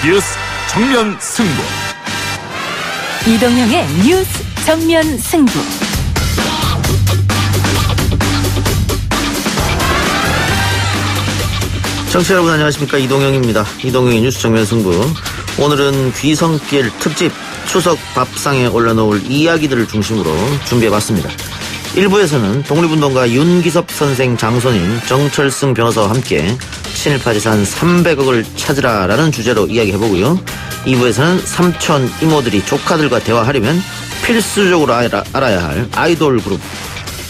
뉴스 정면 승부. 이동영의 뉴스 정면 승부. 청취자 여러분 안녕하십니까, 이동영입니다. 이동영의 뉴스 정면 승부. 오늘은 귀성길 특집 추석 밥상에 올려놓을 이야기들을 중심으로 준비해봤습니다. 1부에서는 독립운동가 윤기섭 선생 장손인 정철승 변호사와 함께 친일파 재산 300억을 찾으라라는 주제로 이야기해보고요. 2부에서는 삼촌 이모들이 조카들과 대화하려면 필수적으로 알아야 할 아이돌 그룹,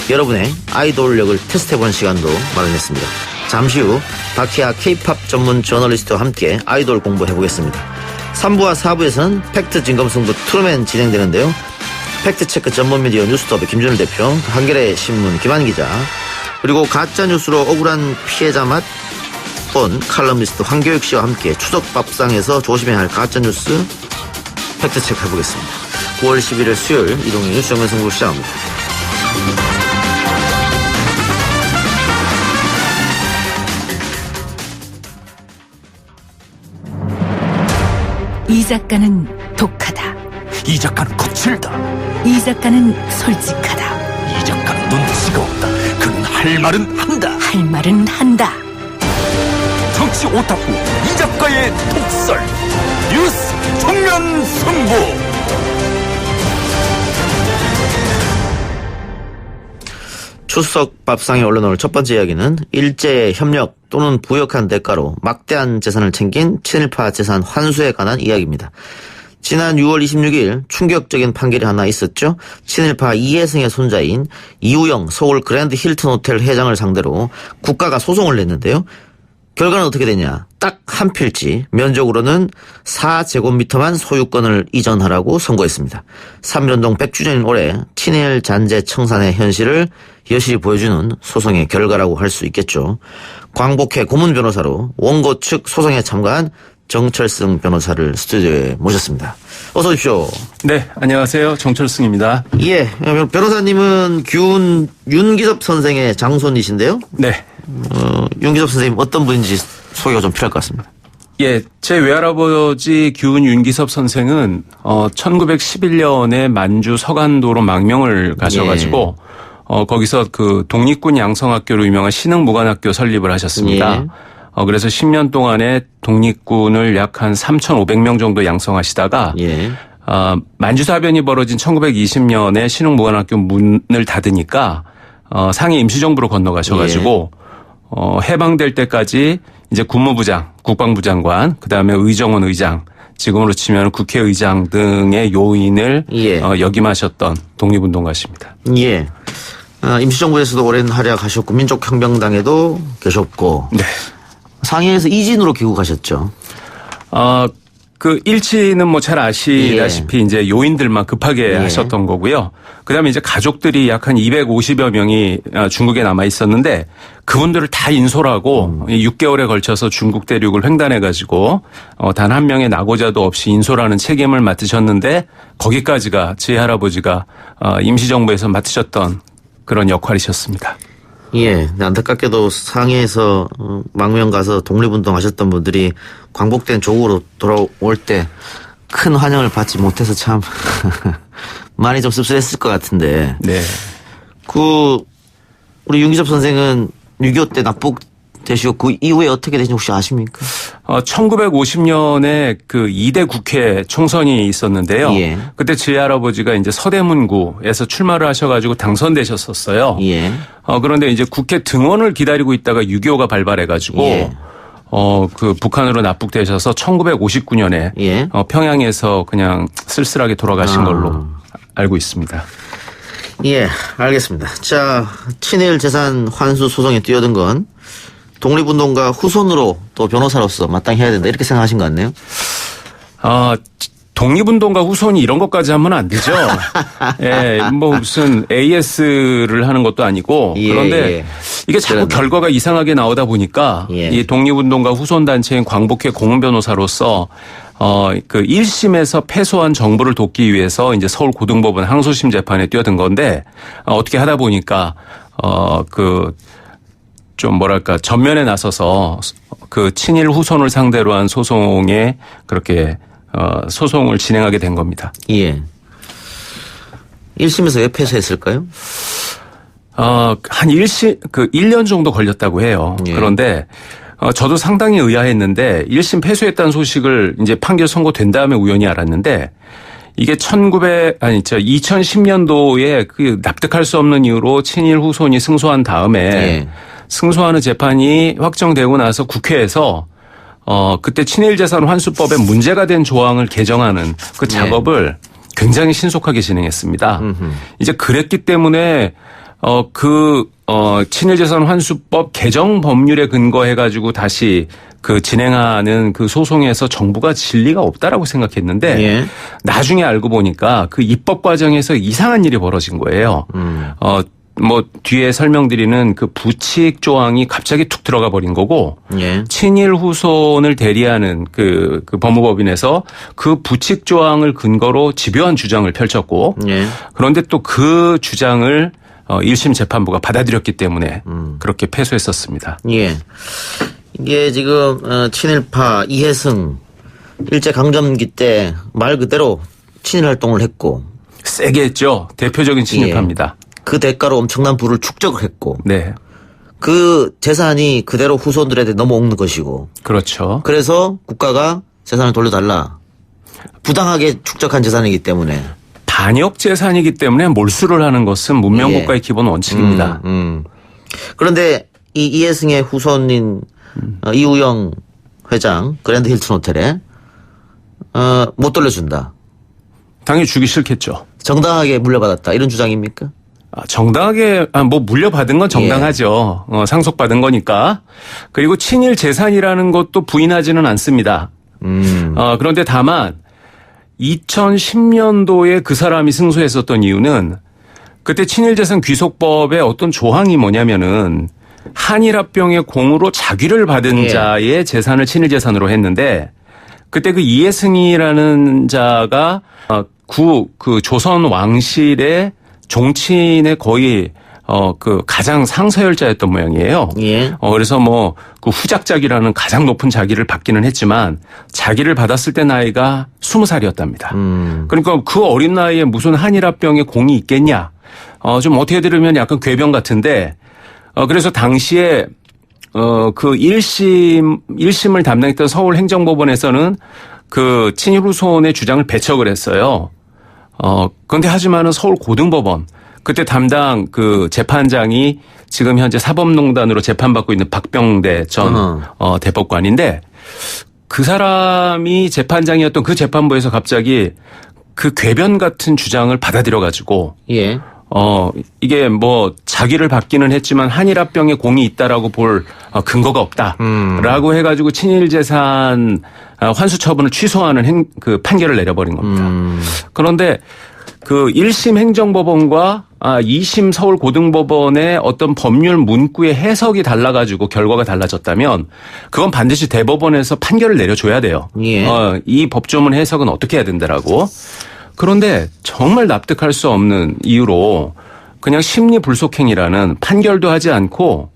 여러분의 아이돌력을 테스트해보는 시간도 마련했습니다. 잠시 후 박희아 K-POP 전문 저널리스트와 함께 아이돌 공부해보겠습니다. 3부와 4부에서는 팩트 진검승부 트루맨 진행되는데요. 팩트체크 전문 미디어 뉴스톱의 김준일 대표, 한겨레 신문 김한 기자, 그리고 가짜뉴스로 억울한 피해자 맛 본 칼럼니스트 황교익 씨와 함께 추석 밥상에서 조심해야 할 가짜뉴스 팩트체크 해보겠습니다. 9월 11일 수요일 이동의 뉴스 정면 승부 시작합니다. 이 작가는 독하다. 이 작가는 거칠다. 이 작가는 솔직하다. 이 작가는 눈치가 없다. 그는 할 말은 한다. 할 말은 한다. 정치 오타쿠 이 작가의 독설. 뉴스 정면 승부. 추석 밥상에 올려놓을 첫 번째 이야기는 일제의 협력 또는 부역한 대가로 막대한 재산을 챙긴 친일파 재산 환수에 관한 이야기입니다. 지난 6월 26일 충격적인 판결이 하나 있었죠. 친일파 이혜승의 손자인 이우영 서울 그랜드 힐튼 호텔 회장을 상대로 국가가 소송을 냈는데요. 결과는 어떻게 되냐. 딱 한 필지 면적으로는 4제곱미터만 소유권을 이전하라고 선고했습니다. 3.1운동 100주년인 올해 친일 잔재 청산의 현실을 여실히 보여주는 소송의 결과라고 할 수 있겠죠. 광복회 고문 변호사로 원고 측 소송에 참가한 정철승 변호사를 스튜디오에 모셨습니다. 어서 오십시오. 네, 안녕하세요. 정철승입니다. 예, 변호사님은 규훈 윤기섭 선생의 장손이신데요. 네. 윤기섭 선생님 어떤 분인지 소개가 좀 필요할 것 같습니다. 예, 제 외할아버지 규훈 윤기섭 선생은 1911년에 만주 서간도로 망명을 가셔가지고 거기서 그 독립군 양성학교로 유명한 신흥무관학교 설립을 하셨습니다. 예. 그래서 10년 동안에 독립군을 약 한 3,500명 정도 양성하시다가 예. 만주사변이 벌어진 1920년에 신흥무관학교 문을 닫으니까 상해 임시정부로 건너가셔가지고 해방될 때까지 이제 국무부장, 국방부 장관, 그다음에 의정원 의장, 지금으로 치면 국회의장 등의 요인을 역임하셨던 독립운동가십니다. 예. 임시정부에서도 오랜 활약하셨고 민족혁명당에도 계셨고. 네. 상해에서 이진으로 귀국하셨죠. 그 일치는 뭐 잘 아시다시피 이제 요인들만 급하게 하셨던 거고요. 그다음에 이제 가족들이 약 한 250여 명이 중국에 남아 있었는데 그분들을 다 인솔하고 6개월에 걸쳐서 중국 대륙을 횡단해 가지고 단 한 명의 낙오자도 없이 인솔하는 책임을 맡으셨는데 거기까지가 제 할아버지가 임시정부에서 맡으셨던 그런 역할이셨습니다. 예, 안타깝게도 상해에서 망명 가서 독립운동 하셨던 분들이 광복된 조국으로 돌아올 때 큰 환영을 받지 못해서 참 많이 좀 씁쓸했을 것 같은데. 네. 우리 윤기섭 선생은 6.25 때 납북되시고 그 이후에 어떻게 되신지 혹시 아십니까? 1950년에 그 2대 국회 총선이 있었는데요. 예. 그때 제 할아버지가 이제 서대문구에서 출마를 하셔가지고 당선되셨었어요. 예. 그런데 이제 국회 등원을 기다리고 있다가 6.25가 발발해가지고 그 북한으로 납북되셔서 1959년에 평양에서 그냥 쓸쓸하게 돌아가신 걸로 알고 있습니다. 예, 알겠습니다. 자, 친일 재산 환수 소송에 뛰어든 건 독립운동가 후손으로 또 변호사로서 마땅히 해야 된다 이렇게 생각하신 것 같네요. 독립운동가 후손이 이런 것까지 하면 안 되죠. 예, 뭐 무슨 AS를 하는 것도 아니고 그런데 이게 자꾸 결과가 이상하게 나오다 보니까 이 독립운동가 후손 단체인 광복회 고문 변호사로서 그 1심에서 패소한 정부를 돕기 위해서 이제 서울 고등법원 항소심 재판에 뛰어든 건데 어떻게 하다 보니까 그 좀 뭐랄까 전면에 나서서 그 친일 후손을 상대로 한 소송에 그렇게 소송을 진행하게 된 겁니다. 예. 1심에서 왜 패소했을까요? 한 1년 정도 걸렸다고 해요. 예. 그런데 저도 상당히 의아했는데 1심 패소했다는 소식을 이제 판결 선고된 다음에 우연히 알았는데 이게 2010년도에 그 납득할 수 없는 이유로 친일 후손이 승소한 다음에 예. 승소하는 재판이 확정되고 나서 국회에서 그때 친일재산 환수법에 문제가 된 조항을 개정하는 그 작업을 굉장히 신속하게 진행했습니다. 이제 그랬기 때문에 친일재산 환수법 개정 법률에 근거해가지고 다시 그 진행하는 그 소송에서 정부가 진리가 없다라고 생각했는데 예. 나중에 알고 보니까 그 입법 과정에서 이상한 일이 벌어진 거예요. 뒤에 설명드리는 그 부칙 조항이 갑자기 툭 들어가 버린 거고 예. 친일 후손을 대리하는 그 법무법인에서 그 부칙 조항을 근거로 집요한 주장을 펼쳤고 예. 그런데 또 그 주장을 1심 재판부가 받아들였기 때문에 그렇게 패소했었습니다. 예. 이게 지금 친일파 이해승 일제강점기 때 말 그대로 친일 활동을 했고 세게 했죠. 대표적인 친일파입니다. 그 대가로 엄청난 부를 축적을 했고 네. 그 재산이 그대로 후손들한테 넘어오는 것이고 그렇죠. 그래서 국가가 재산을 돌려달라. 부당하게 축적한 재산이기 때문에. 반역 재산이기 때문에 몰수를 하는 것은 문명국가의 기본 원칙입니다. 그런데 이 이해승의 후손인 이우영 회장 그랜드 힐튼 호텔에 못 돌려준다. 당연히 주기 싫겠죠. 정당하게 물려받았다. 이런 주장입니까? 정당하게 물려받은 건 정당하죠. 상속받은 거니까. 그리고 친일 재산이라는 것도 부인하지는 않습니다. 그런데 다만 2010년도에 그 사람이 승소했었던 이유는 그때 친일재산 귀속법의 어떤 조항이 뭐냐면은 한일합병의 공으로 자귀를 받은 자의 재산을 친일재산으로 했는데 그때 그 이해승이라는 자가 그 조선 왕실의 종친의 거의 그 가장 상서열자였던 모양이에요. 예. 그래서 그 후작자기라는 가장 높은 자기를 받기는 했지만 자기를 받았을 때 나이가 20살이었답니다. 그러니까 그 어린 나이에 무슨 한일합병의 공이 있겠냐. 좀 어떻게 들으면 약간 궤변 같은데 그래서 당시에 그 1심을 담당했던 서울행정법원에서는 그 친일 후손의 주장을 배척을 했어요. 그런데 하지만은 서울고등법원 그때 담당 그 재판장이 지금 현재 사법농단으로 재판받고 있는 박병대 전 대법관인데 그 사람이 재판장이었던 그 재판부에서 갑자기 그 궤변 같은 주장을 받아들여 가지고 예. 이게 자기를 받기는 했지만 한일합병에 공이 있다라고 볼 근거가 없다라고 해가지고 친일재산 환수 처분을 취소하는 그 판결을 내려버린 겁니다. 그런데 그 1심 행정법원과 2심 서울고등법원의 어떤 법률 문구의 해석이 달라가지고 결과가 달라졌다면 그건 반드시 대법원에서 판결을 내려줘야 돼요. 예. 이 법조문 해석은 어떻게 해야 된다라고. 그런데 정말 납득할 수 없는 이유로 그냥 심리불속행이라는 판결도 하지 않고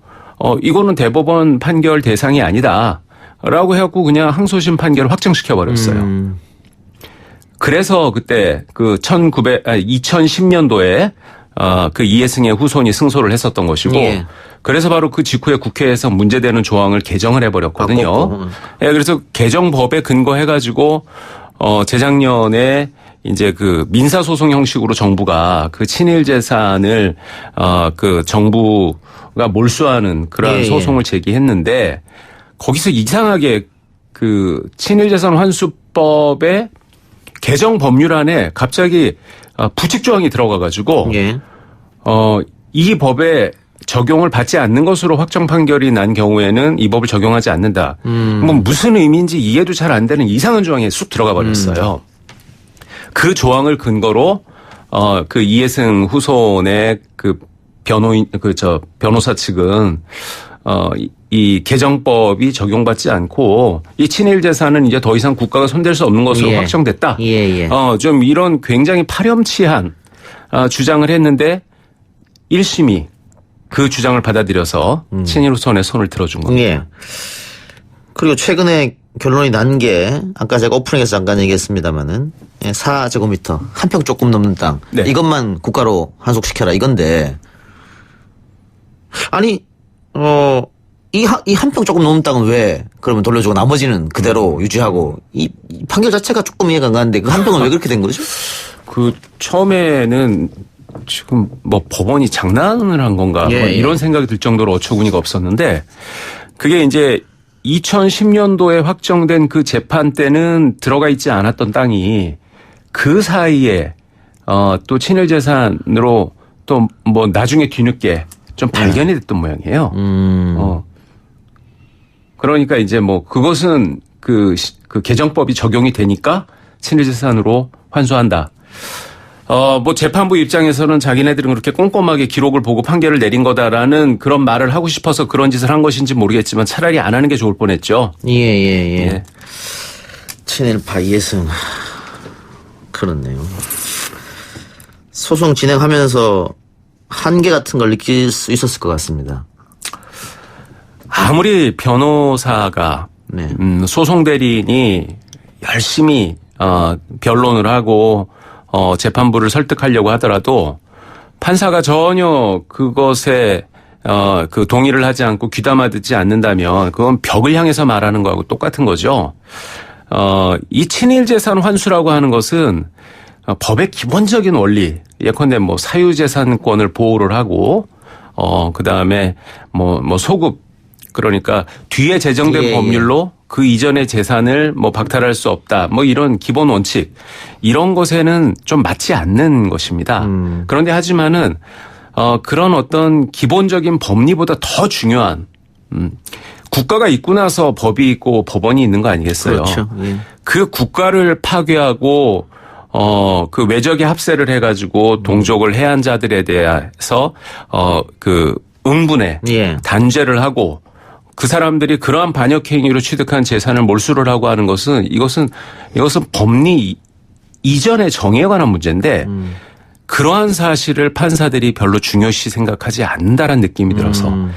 이거는 대법원 판결 대상이 아니다라고 해갖고 그냥 항소심 판결을 확정시켜버렸어요. 그래서 그때 그 2010년도에 그 이해승의 후손이 승소를 했었던 것이고 예. 그래서 바로 그 직후에 국회에서 문제되는 조항을 개정을 해버렸거든요. 예, 그래서 개정법에 근거해가지고 재작년에 이제 그 민사소송 형식으로 정부가 그 친일 재산을 그 정부가 몰수하는 그러한 소송을 제기했는데 거기서 이상하게 그 친일 재산 환수법의 개정 법률안에 갑자기 부칙 조항이 들어가 가지고 이 법에 적용을 받지 않는 것으로 확정 판결이 난 경우에는 이 법을 적용하지 않는다. 무슨 의미인지 이해도 잘 안 되는 이상한 조항이 쑥 들어가 버렸어요. 그 조항을 근거로 그 이해승 후손의 그 변호사 측은 이 개정법이 적용받지 않고 이 친일 재산은 이제 더 이상 국가가 손댈 수 없는 것으로 확정됐다. 좀 이런 굉장히 파렴치한 주장을 했는데 1심이 그 주장을 받아들여서 친일 후손의 손을 들어준 겁니다. 예. 그리고 최근에 결론이 난 게 아까 제가 오프닝에서 잠깐 얘기했습니다마는 4제곱미터 한 평 조금 넘는 땅 네. 이것만 국가로 환속시켜라 이건데 아니 이 한 평 조금 넘는 땅은 왜 그러면 돌려주고 나머지는 그대로 유지하고 이 판결 자체가 조금 이해가 안 가는데 그 한 평은 왜 그렇게 된 거죠? 그 처음에는 지금 뭐 법원이 장난을 한 건가 예, 뭐 예. 이런 생각이 들 정도로 어처구니가 없었는데 그게 이제 2010년도에 확정된 그 재판 때는 들어가 있지 않았던 땅이 그 사이에 또 친일 재산으로 또 뭐 나중에 뒤늦게 좀 발견이 됐던 모양이에요. 그러니까 이제 뭐 그것은 그 개정법이 적용이 되니까 친일 재산으로 환수한다. 뭐 재판부 입장에서는 자기네들은 그렇게 꼼꼼하게 기록을 보고 판결을 내린 거다라는 그런 말을 하고 싶어서 그런 짓을 한 것인지 모르겠지만 차라리 안 하는 게 좋을 뻔했죠. 예. 예. 친일파 이해승 그렇네요. 소송 진행하면서 한계 같은 걸 느낄 수 있었을 것 같습니다. 아무리 변호사가 네. 소송 대리인이 열심히 변론을 하고 재판부를 설득하려고 하더라도 판사가 전혀 그것에 그 동의를 하지 않고 귀담아 듣지 않는다면 그건 벽을 향해서 말하는 거하고 똑같은 거죠. 이 친일 재산 환수라고 하는 것은 법의 기본적인 원리, 예컨대 뭐 사유재산권을 보호를 하고 그다음에 뭐 소급 그러니까 뒤에 제정된 예, 법률로 그 이전의 재산을 뭐 박탈할 수 없다. 뭐 이런 기본 원칙 이런 것에는 좀 맞지 않는 것입니다. 그런데 하지만은 그런 어떤 기본적인 법리보다 더 중요한 국가가 있고 나서 법이 있고 법원이 있는 거 아니겠어요? 그렇죠. 예. 그 국가를 파괴하고 그 외적의 합세를 해가지고 동족을 해한 자들에 대해서 그 응분에 예. 단죄를 하고 그 사람들이 그러한 반역 행위로 취득한 재산을 몰수를 하고 하는 것은 이것은 법리 이전의 정의에 관한 문제인데 그러한 사실을 판사들이 별로 중요시 생각하지 않는다라는 느낌이 들어서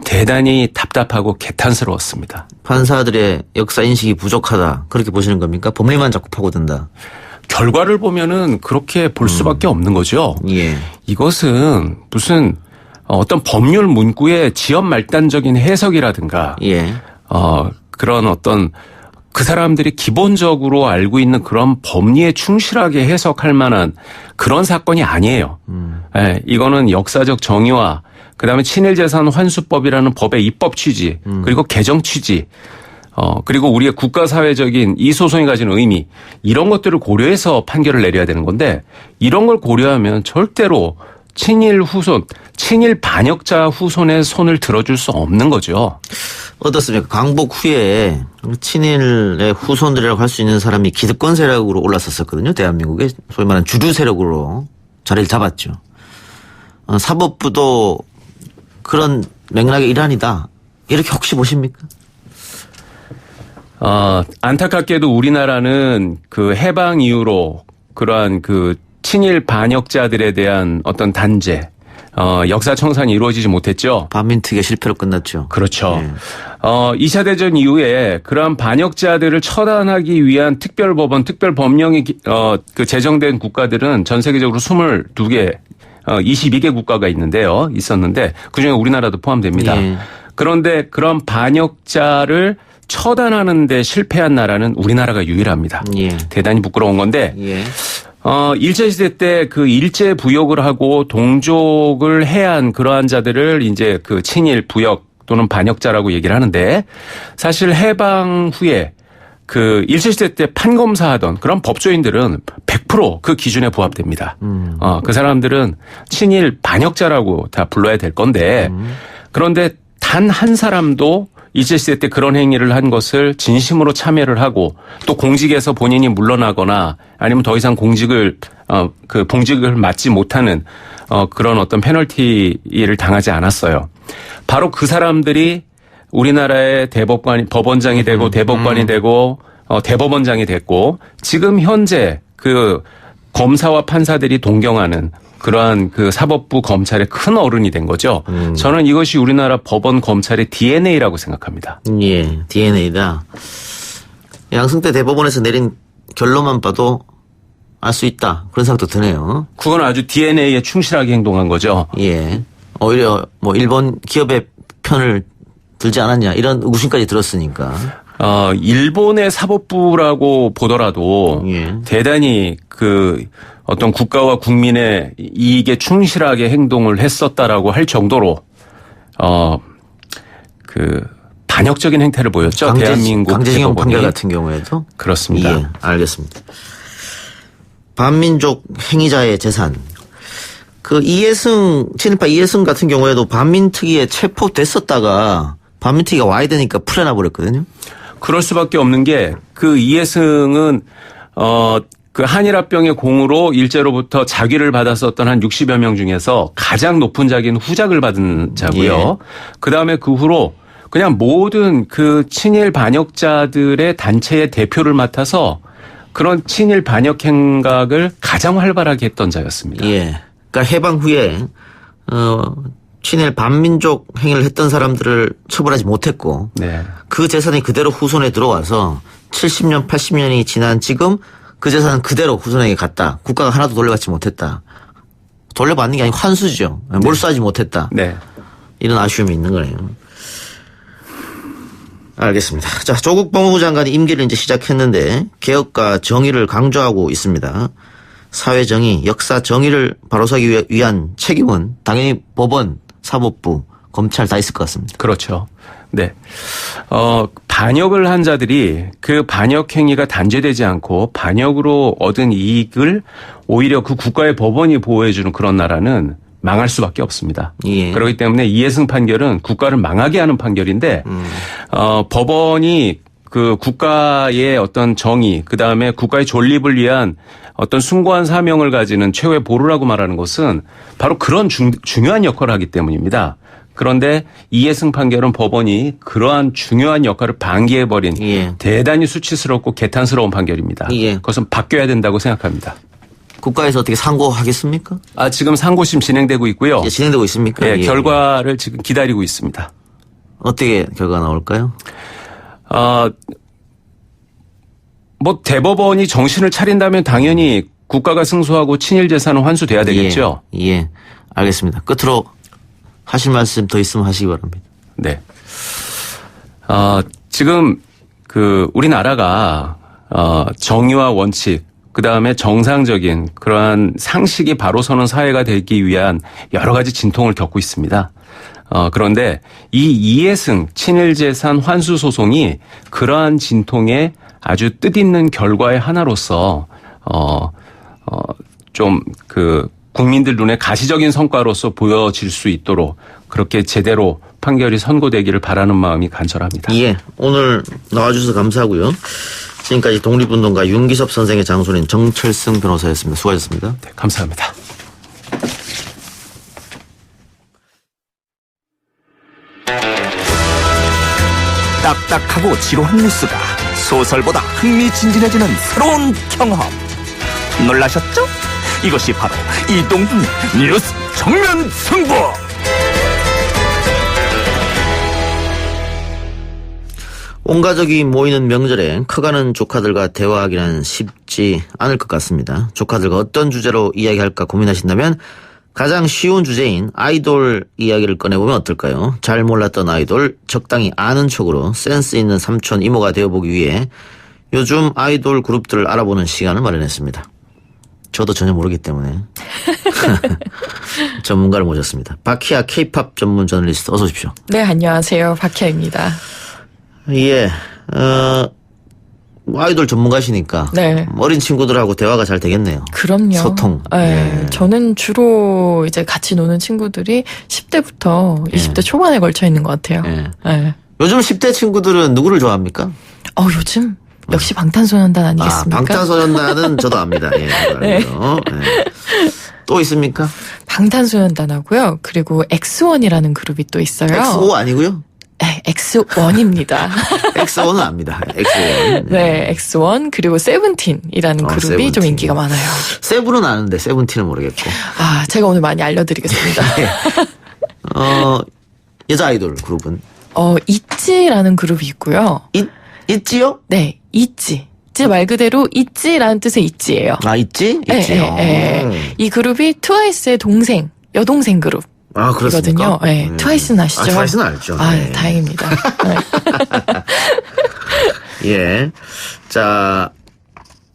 대단히 답답하고 개탄스러웠습니다. 판사들의 역사 인식이 부족하다 그렇게 보시는 겁니까? 법리만 자꾸 파고든다. 결과를 보면은 그렇게 볼 수밖에 없는 거죠. 예. 이것은 무슨 어떤 법률 문구의 지연 말단적인 해석이라든가 예. 그런 어떤 그 사람들이 기본적으로 알고 있는 그런 법리에 충실하게 해석할 만한 그런 사건이 아니에요. 예, 이거는 역사적 정의와 그다음에 친일재산 환수법이라는 법의 입법 취지 그리고 개정 취지 그리고 우리의 국가사회적인 이 소송이 가진 의미 이런 것들을 고려해서 판결을 내려야 되는 건데 이런 걸 고려하면 절대로 친일 후손, 친일 반역자 후손의 손을 들어줄 수 없는 거죠. 어떻습니까? 광복 후에 친일의 후손들이라고 할 수 있는 사람이 기득권 세력으로 올라섰었거든요. 대한민국에 소위 말하는 주류 세력으로 자리를 잡았죠. 사법부도 그런 맥락의 일환이다. 이렇게 혹시 보십니까? 안타깝게도 우리나라는 그 해방 이후로 그러한 그 친일 반역자들에 대한 어떤 단죄, 역사 청산이 이루어지지 못했죠. 반민특위의 실패로 끝났죠. 그렇죠. 네. 2차 대전 이후에 그러한 반역자들을 처단하기 위한 특별법원, 특별법령이 그 제정된 국가들은 전 세계적으로 22개, 22개 국가가 있었는데 그중에 우리나라도 포함됩니다. 예. 그런데 그런 반역자를 처단하는 데 실패한 나라는 우리나라가 유일합니다. 예. 대단히 부끄러운 건데 예. 일제시대 때 그 일제 부역을 하고 동족을 해한 그러한 자들을 이제 그 친일 부역 또는 반역자라고 얘기를 하는데 사실 해방 후에 그 일제시대 때 판검사하던 그런 법조인들은 100% 그 기준에 부합됩니다. 그 사람들은 친일 반역자라고 다 불러야 될 건데 그런데 단 한 사람도 일제시대 때 그런 행위를 한 것을 진심으로 참여를 하고 또 공직에서 본인이 물러나거나 아니면 더 이상 공직을 봉직을 맡지 못하는 그런 어떤 페널티를 당하지 않았어요. 바로 그 사람들이 우리나라의 법원장이 되고 대법관이 되고 대법원장이 됐고 지금 현재 그 검사와 판사들이 동경하는 그러한 그 사법부 검찰의 큰 어른이 된 거죠. 저는 이것이 우리나라 법원 검찰의 DNA라고 생각합니다. 예, DNA다. 양승태 대법원에서 내린 결론만 봐도 알 수 있다. 그런 생각도 드네요. 그건 아주 DNA에 충실하게 행동한 거죠. 예. 오히려 뭐 일본 기업의 편을 들지 않았냐 이런 의구심까지 들었으니까. 일본의 사법부라고 보더라도 예. 대단히 그 어떤 국가와 국민의 이익에 충실하게 행동을 했었다라고 할 정도로 그 반역적인 행태를 보였죠. 대한민국 강제징용 대법원이. 판결 같은 경우에도. 그렇습니다. 예, 알겠습니다. 반민족 행위자의 재산. 그 친일파 이해승 같은 경우에도 반민특위에 체포됐었다가 반민특위가 와야 되니까 풀려나 버렸거든요. 그럴 수밖에 없는 게 그 이해승은 그 한일합병의 공으로 일제로부터 자귀를 받았었던 한 60여 명 중에서 가장 높은 자기는 후작을 받은 자고요. 예. 그다음에 그 후로 그냥 모든 그 친일 반역자들의 단체의 대표를 맡아서 그런 친일 반역 행각을 가장 활발하게 했던 자였습니다. 예. 그러니까 해방 후에 친일 반민족 행위를 했던 사람들을 처벌하지 못했고 네. 그 재산이 그대로 후손에 들어와서 70년, 80년이 지난 지금 그 재산은 그대로 후손에게 갔다. 국가가 하나도 돌려받지 못했다. 돌려받는 게 아니고 환수죠. 몰수하지 못했다. 네. 이런 아쉬움이 있는 거네요. 알겠습니다. 자, 조국 법무부 장관이 임기를 이제 시작했는데 개혁과 정의를 강조하고 있습니다. 사회 정의, 역사 정의를 바로서기 위한 책임은 당연히 법원, 사법부, 검찰 다 있을 것 같습니다. 그렇죠. 네. 반역을 한 자들이 그 반역 행위가 단죄되지 않고 반역으로 얻은 이익을 오히려 그 국가의 법원이 보호해주는 그런 나라는 망할 수밖에 없습니다. 예. 그렇기 때문에 이해승 판결은 국가를 망하게 하는 판결인데 법원이 그 국가의 어떤 정의, 그다음에 국가의 존립을 위한 어떤 숭고한 사명을 가지는 최후의 보루라고 말하는 것은 바로 그런 중요한 역할을 하기 때문입니다. 그런데 이해승 판결은 법원이 그러한 중요한 역할을 방기해버린 예. 대단히 수치스럽고 개탄스러운 판결입니다. 예. 그것은 바뀌어야 된다고 생각합니다. 국가에서 어떻게 상고하겠습니까? 지금 상고심 진행되고 있고요. 예, 진행되고 있습니까? 예, 결과를 지금 기다리고 있습니다. 어떻게 결과가 나올까요? 뭐 대법원이 정신을 차린다면 당연히 국가가 승소하고 친일 재산은 환수돼야 되겠죠. 예, 예. 알겠습니다. 끝으로 하실 말씀 더 있으면 하시기 바랍니다. 네. 지금 그 우리나라가 정의와 원칙, 그다음에 정상적인 그러한 상식이 바로 서는 사회가 되기 위한 여러 가지 진통을 겪고 있습니다. 그런데 이 이해승 친일재산 환수 소송이 그러한 진통의 아주 뜻있는 결과의 하나로서 좀 그 국민들 눈에 가시적인 성과로서 보여질 수 있도록 그렇게 제대로 판결이 선고되기를 바라는 마음이 간절합니다. 예, 오늘 나와주셔서 감사하고요. 지금까지 독립운동가 윤기섭 선생의 장손인 정철승 변호사였습니다. 수고하셨습니다. 네, 감사합니다. 딱딱하고 지루한 뉴스가 소설보다 흥미진진해지는 새로운 경험. 놀라셨죠? 이것이 바로 이동준 뉴스 정면 승부. 온 가족이 모이는 명절에 커가는 조카들과 대화하기는 쉽지 않을 것 같습니다. 조카들과 어떤 주제로 이야기할까 고민하신다면 가장 쉬운 주제인 아이돌 이야기를 꺼내보면 어떨까요? 잘 몰랐던 아이돌, 적당히 아는 척으로 센스 있는 삼촌, 이모가 되어보기 위해 요즘 아이돌 그룹들을 알아보는 시간을 마련했습니다. 저도 전혀 모르기 때문에 전문가를 모셨습니다. 박희아 K-팝 전문 저널리스트 어서 오십시오. 네, 안녕하세요. 박희아입니다. 예, 아이돌 전문가시니까 네. 어린 친구들하고 대화가 잘 되겠네요. 그럼요. 소통. 네. 예. 저는 주로 이제 같이 노는 친구들이 10대부터 20대 초반에 걸쳐 있는 것 같아요. 예. 네. 요즘 10대 친구들은 누구를 좋아합니까? 요즘 역시 방탄소년단 아니겠습니까? 방탄소년단은 저도 압니다. 예, 네. 예. 또 있습니까? 방탄소년단하고요. 그리고 엑스원이라는 그룹이 또 있어요. 엑소 아니고요? 네, X1입니다. 엑소는 압니다. 엑소원. 네, X1 그리고 세븐틴이라는 그룹이 좀 세븐틴. 인기가 많아요. 세븐은 아는데 세븐틴은 모르겠고. 아, 제가 오늘 많이 알려드리겠습니다. 여자 아이돌 그룹은 있지라는 그룹이 있고요. 있지요? 네, 있지. 있지 말 그대로 있지라는 뜻의 있지예요. 아 있지? 네, 있지요. 이 그룹이 트와이스의 동생, 여동생 그룹. 아 그렇습니까? 이거든요. 네, 트와이스는 아시죠? 아, 트와이스는 알죠. 아, 네. 다행입니다. 네. 예. 자,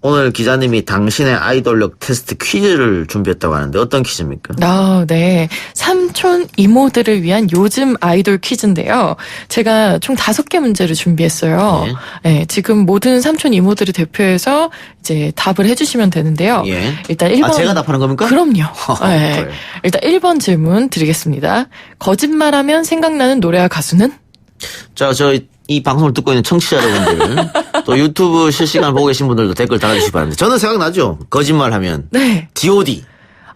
오늘 기자님이 당신의 아이돌력 테스트 퀴즈를 준비했다고 하는데 어떤 퀴즈입니까? 아, 네. 삼촌 이모들을 위한 요즘 아이돌 퀴즈인데요. 제가 총 5개 문제를 준비했어요. 네, 지금 모든 삼촌 이모들을 대표해서 이제 답을 해주시면 되는데요. 예. 일단 1번. 아, 제가 답하는 겁니까? 그럼요. 네. 그래요. 일단 1번 질문 드리겠습니다. 거짓말하면 생각나는 노래와 가수는? 자, 이 방송을 듣고 있는 청취자 여러분들, 또 유튜브 실시간 보고 계신 분들도 댓글 달아주시기 바랍니다. 저는 생각나죠? 거짓말하면. 네. D.O.D.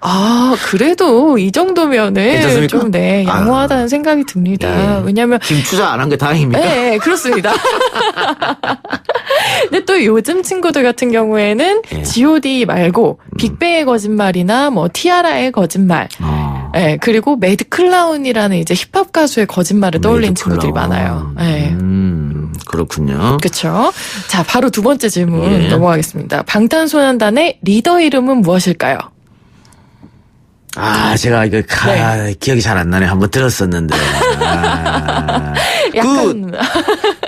아, 그래도 이 정도면은 괜찮습니까? 좀 네, 양호하다는 생각이 듭니다. 예. 왜냐면 김추자 안 한 게 다행입니까? 네, 그렇습니다. 근데 또 요즘 친구들 같은 경우에는 예. G.O.D 말고 빅뱅의 거짓말이나 뭐 티아라의 거짓말, 예, 그리고 매드 클라운이라는 이제 힙합 가수의 거짓말을 떠올린 친구들이 많아요. 예. 그렇군요. 그렇죠. 자, 바로 두 번째 질문 예. 넘어가겠습니다. 방탄소년단의 리더 이름은 무엇일까요? 아, 제가 이거 기억이 잘 안 나네. 한번 들었었는데. 약간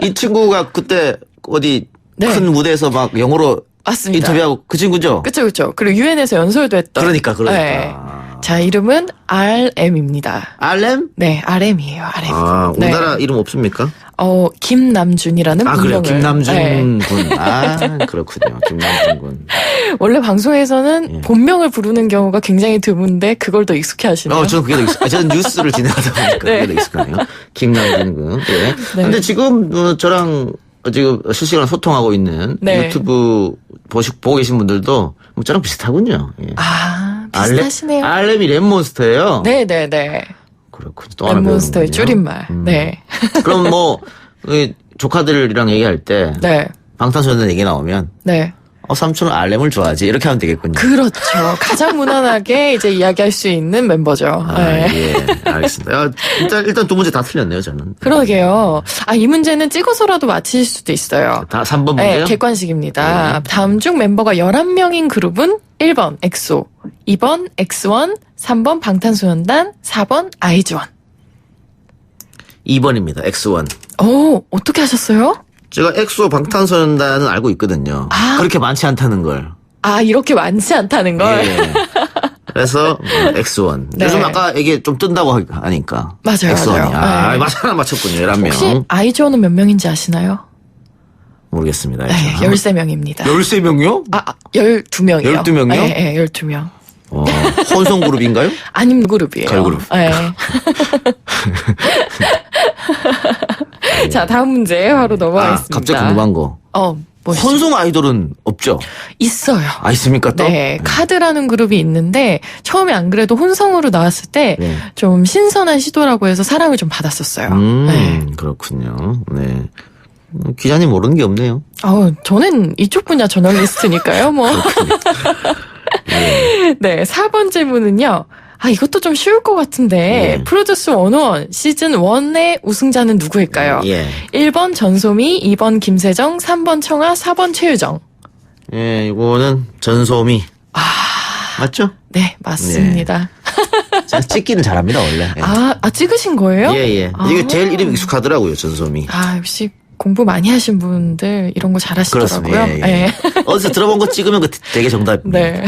이 친구가 그때 어디 네. 큰 무대에서 막 영어로 맞습니다. 인터뷰하고 그 친구죠? 그쵸. 그리고 유엔에서 연설도 했던. 그러니까. 네. 자, 이름은 RM입니다. RM? 네, RM이에요, RM. 아, 네. 우리나라 이름 없습니까? 김남준이라는 아, 그래요. 본명을. 김남준 네. 군. 아, 그렇군요. 김남준 군. 원래 방송에서는 예. 본명을 부르는 경우가 굉장히 드문데 그걸 더 익숙해 하시네요. 저는 그게 더 저는 뉴스를 진행하다 보니까 네. 그게 더 익숙하네요. 김남준 군. 예. 네. 근데 지금 저랑 지금 실시간 소통하고 있는 네. 유튜브 보고 계신 분들도 뭐 저랑 비슷하군요. 예. 아, 비슷하시네요. RM이 랩몬스터예요. 네네네. 그렇군요. 또 하나 랩몬스터의 배우는군요. 줄임말. 네. 그럼 뭐 조카들이랑 얘기할 때 네. 방탄소년단 얘기 나오면 네. 삼촌은 RM을 좋아하지 이렇게 하면 되겠군요. 그렇죠. 가장 무난하게 이제 이야기할 수 있는 멤버죠. 네. 예, 알겠습니다. 야, 일단 두 문제 다 틀렸네요, 저는. 그러게요. 아, 이 문제는 찍어서라도 맞히실 수도 있어요. 다 3번 네, 문제요? 객관식입니다. 다음 중 멤버가 11명인 그룹은 1번 엑소, 2번 X1, 3번 방탄소년단, 4번 아이즈원. 2번입니다. X1. 오, 어떻게 하셨어요? 제가 엑소 방탄소년단은 알고 있거든요. 아. 그렇게 많지 않다는 걸. 아, 이렇게 많지 않다는 걸. 예. 그래서 X1. 네. 요즘 아까 이게 좀 뜬다고 하니까. 맞아요, X1이. 맞아요. 네. 하나 맞췄군요. 11명. 혹시 아이즈원은 몇 명인지 아시나요? 모르겠습니다. 네, 13명입니다. 13명이요? 12명이요. 12명이요? 네, 12명. 혼성 그룹인가요? 아님 그룹이에요. 걸그룹. 네. 자, 다음 문제 바로 넘어가겠습니다. 갑자기 궁금한 거. 뭐시죠? 혼성 아이돌은 없죠? 있어요. 아, 있습니까 또? 네, 카드라는 그룹이 있는데 처음에 안 그래도 혼성으로 나왔을 때 좀 네. 신선한 시도라고 해서 사랑을 좀 받았었어요. 네. 그렇군요. 네. 기자님 모르는 게 없네요. 저는 이쪽 분야 저널리스트니까요, 뭐. 네, 4번 질문은요. 이것도 좀 쉬울 것 같은데, 프로듀스 101 시즌 1의 우승자는 누구일까요? 예. 1번 전소미, 2번 김세정, 3번 청아, 4번 최유정. 예, 이거는 전소미. 맞죠? 네, 맞습니다. 제가 찍기는 잘합니다, 원래. 예. 찍으신 거예요? 예. 이게 제일 이름이 익숙하더라고요, 전소미. 역시 공부 많이 하신 분들 이런 거 잘하시더라고요. 그렇습니다. 예. 어디서 들어본 거 찍으면 그 되게 정답입니다. 네.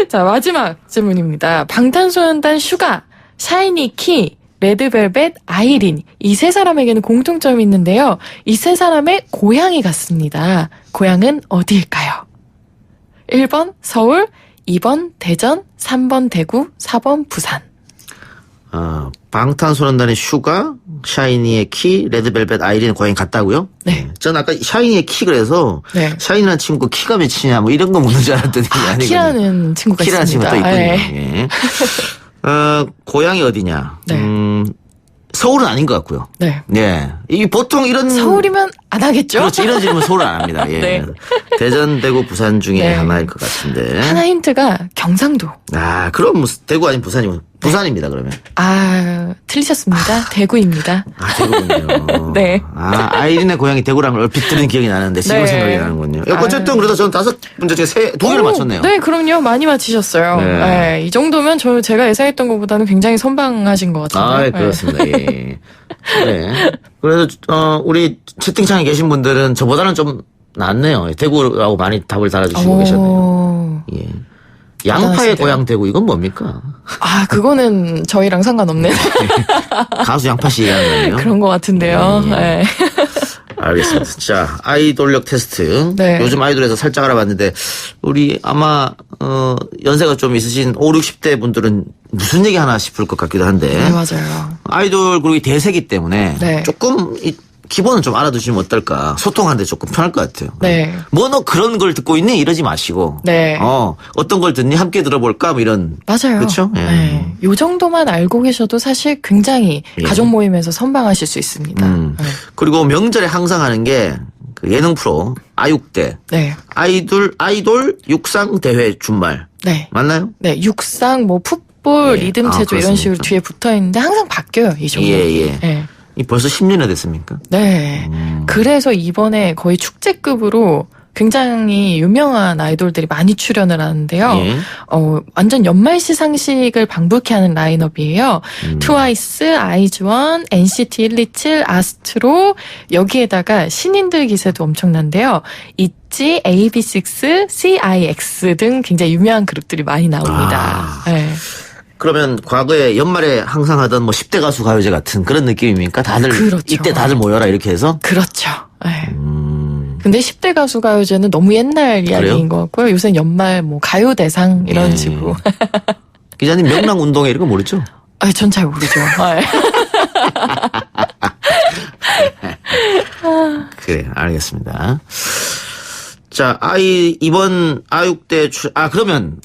자, 마지막 질문입니다. 방탄소년단 슈가, 샤이니키, 레드벨벳, 아이린 이 세 사람에게는 공통점이 있는데요. 이 세 사람의 고향이 같습니다. 고향은 어디일까요? 1번 서울, 2번 대전, 3번 대구, 4번 부산. 방탄소년단의 슈가, 샤이니의 키, 레드벨벳, 아이린의 고향이 같다고요? 네. 전 아까 샤이니의 키 그래서 네. 샤이니라는 친구 키가 몇이냐 뭐 이런 거 묻는 줄 알았더니 아니거든요. 키라는 친구가 키라는 있습니다. 친구가 또 있군요. 네. 예. 고향이 어디냐? 네. 서울은 아닌 것 같고요. 네. 예. 이 보통 이런 서울이면 안 하겠죠? 그렇죠. 이런 질문 서울은 안 합니다. 예. 네. 대전, 대구, 부산 중에 네. 하나일 것 같은데. 하나 힌트가 경상도. 아, 그럼 뭐 대구 아니면 부산이면 부산입니다. 그러면. 아, 틀리셨습니다. 대구입니다. 아, 대구군요. 네. 아, 아이린의 고향이 대구라는 걸 얼핏 들은 기억이 나는데 지금 네. 생각이 나는군요. 어쨌든 그래도 저는 5문제 중에 2개를 오, 맞췄네요. 네, 그럼요. 많이 맞히셨어요. 네. 네, 이 정도면 제가 예상했던 것보다는 굉장히 선방하신 것 같은데. 아, 그렇습니다. 예. 네. 그래도 우리 채팅창에 계신 분들은 저보다는 좀 낫네요. 대구라고 많이 답을 달아주시고 계셨네요. 예. 양파의 대단하시네요. 고향 대구 이건 뭡니까? 아, 그거는 저희랑 상관없네요. 가수 양파 씨 얘기하는 거예요? 그런 것 같은데요. 예. 네. 알겠습니다. 자, 아이돌력 테스트. 네. 요즘 아이돌에서 살짝 알아봤는데 우리 아마 연세가 좀 있으신 5, 60대 분들은 무슨 얘기 하나 싶을 것 같기도 한데 네, 맞아요. 아이돌 그룹이 대세기 때문에 네. 조금 기본은 좀 알아두시면 어떨까. 소통하는데 조금 편할 것 같아요. 네. 뭐 너 그런 걸 듣고 있니? 이러지 마시고. 네. 어떤 걸 듣니? 함께 들어볼까? 뭐 이런. 맞아요. 그쵸? 예. 네. 요 정도만 알고 계셔도 사실 굉장히 예. 가족 모임에서 선방하실 수 있습니다. 네. 그리고 명절에 항상 하는 게 그 예능 프로 아육대. 네. 아이돌 육상 대회 준말. 네. 맞나요? 네. 육상, 뭐, 풋볼, 예. 리듬 아, 체조 이런 식으로 그렇습니까? 뒤에 붙어 있는데 항상 바뀌어요, 이 종목. 예. 네. 이 벌써 10년이나 됐습니까? 네. 그래서 이번에 거의 축제급으로 굉장히 유명한 아이돌들이 많이 출연을 하는데요. 예. 완전 연말 시상식을 방불케 하는 라인업이에요. 트와이스, 아이즈원, NCT 127, 아스트로, 여기에다가 신인들 기세도 엄청난데요. 있지, AB6IX, CIX 등 굉장히 유명한 그룹들이 많이 나옵니다. 네. 그러면 과거에 연말에 항상 하던 뭐 10대 가수 가요제 같은 그런 느낌입니까? 다들 그렇죠. 이때 다들 모여라 이렇게 해서? 그렇죠. 네. 근데 10대 가수 가요제는 너무 옛날 이야기인 것 같고요. 요새 연말 뭐 가요 대상 이런 예. 식으로. 기자님 명랑 운동회 이런 거 모르죠? 아, 전 잘 모르죠. 네. 그래, 알겠습니다. 자, 이번 아육대 그러면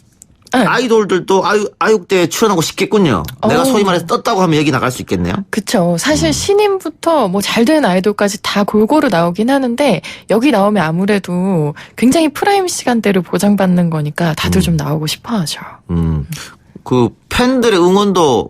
네. 아이돌들도 아육대에 출연하고 싶겠군요. 내가 소위 말해서 떴다고 하면 여기 나갈 수 있겠네요. 그쵸. 사실 신인부터 뭐 잘된 아이돌까지 다 골고루 나오긴 하는데 여기 나오면 아무래도 굉장히 프라임 시간대를 보장받는 거니까 다들 좀 나오고 싶어 하죠. 그 팬들의 응원도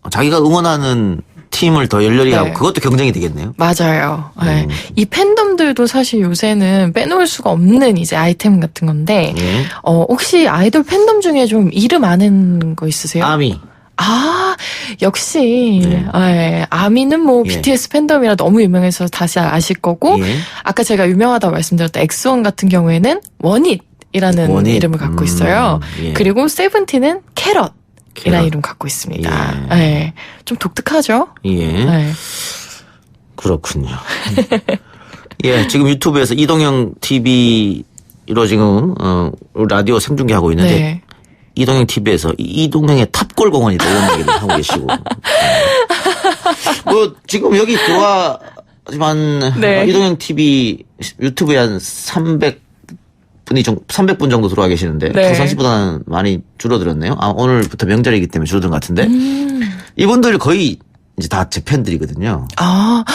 자기가 응원하는 팀을 더 열렬히 네. 하고 그것도 경쟁이 되겠네요. 맞아요. 네. 이 팬덤들도 사실 요새는 빼놓을 수가 없는 이제 아이템 같은 건데, 예. 혹시 아이돌 팬덤 중에 좀 이름 아는 거 있으세요? 아미. 아, 역시, 네. 예. 아미는 뭐 예. BTS 팬덤이라 너무 유명해서 다시 아실 거고, 예. 아까 제가 유명하다고 말씀드렸던 엑스원 같은 경우에는 원잇이라는 원잇. 이름을 갖고 있어요. 예. 그리고 세븐틴은 캐럿. 캐럿. 이라는 이름 갖고 있습니다. 예. 예. 좀 독특하죠? 예. 예. 그렇군요. 예, 지금 유튜브에서 이동형 TV로 지금 라디오 생중계하고 있는데 네. 이동형 TV에서 이동형의 탑골 공원이다 이런 얘기를 하고 계시고 뭐 지금 여기 들어와지만 네. 이동형 TV 유튜브에 한 300분 정도 들어와 계시는데 네. 평상시보다는 많이 줄어들었네요. 오늘부터 명절이기 때문에 줄어든 것 같은데 이분들 거의 이제 다 제 팬들이거든요. 아,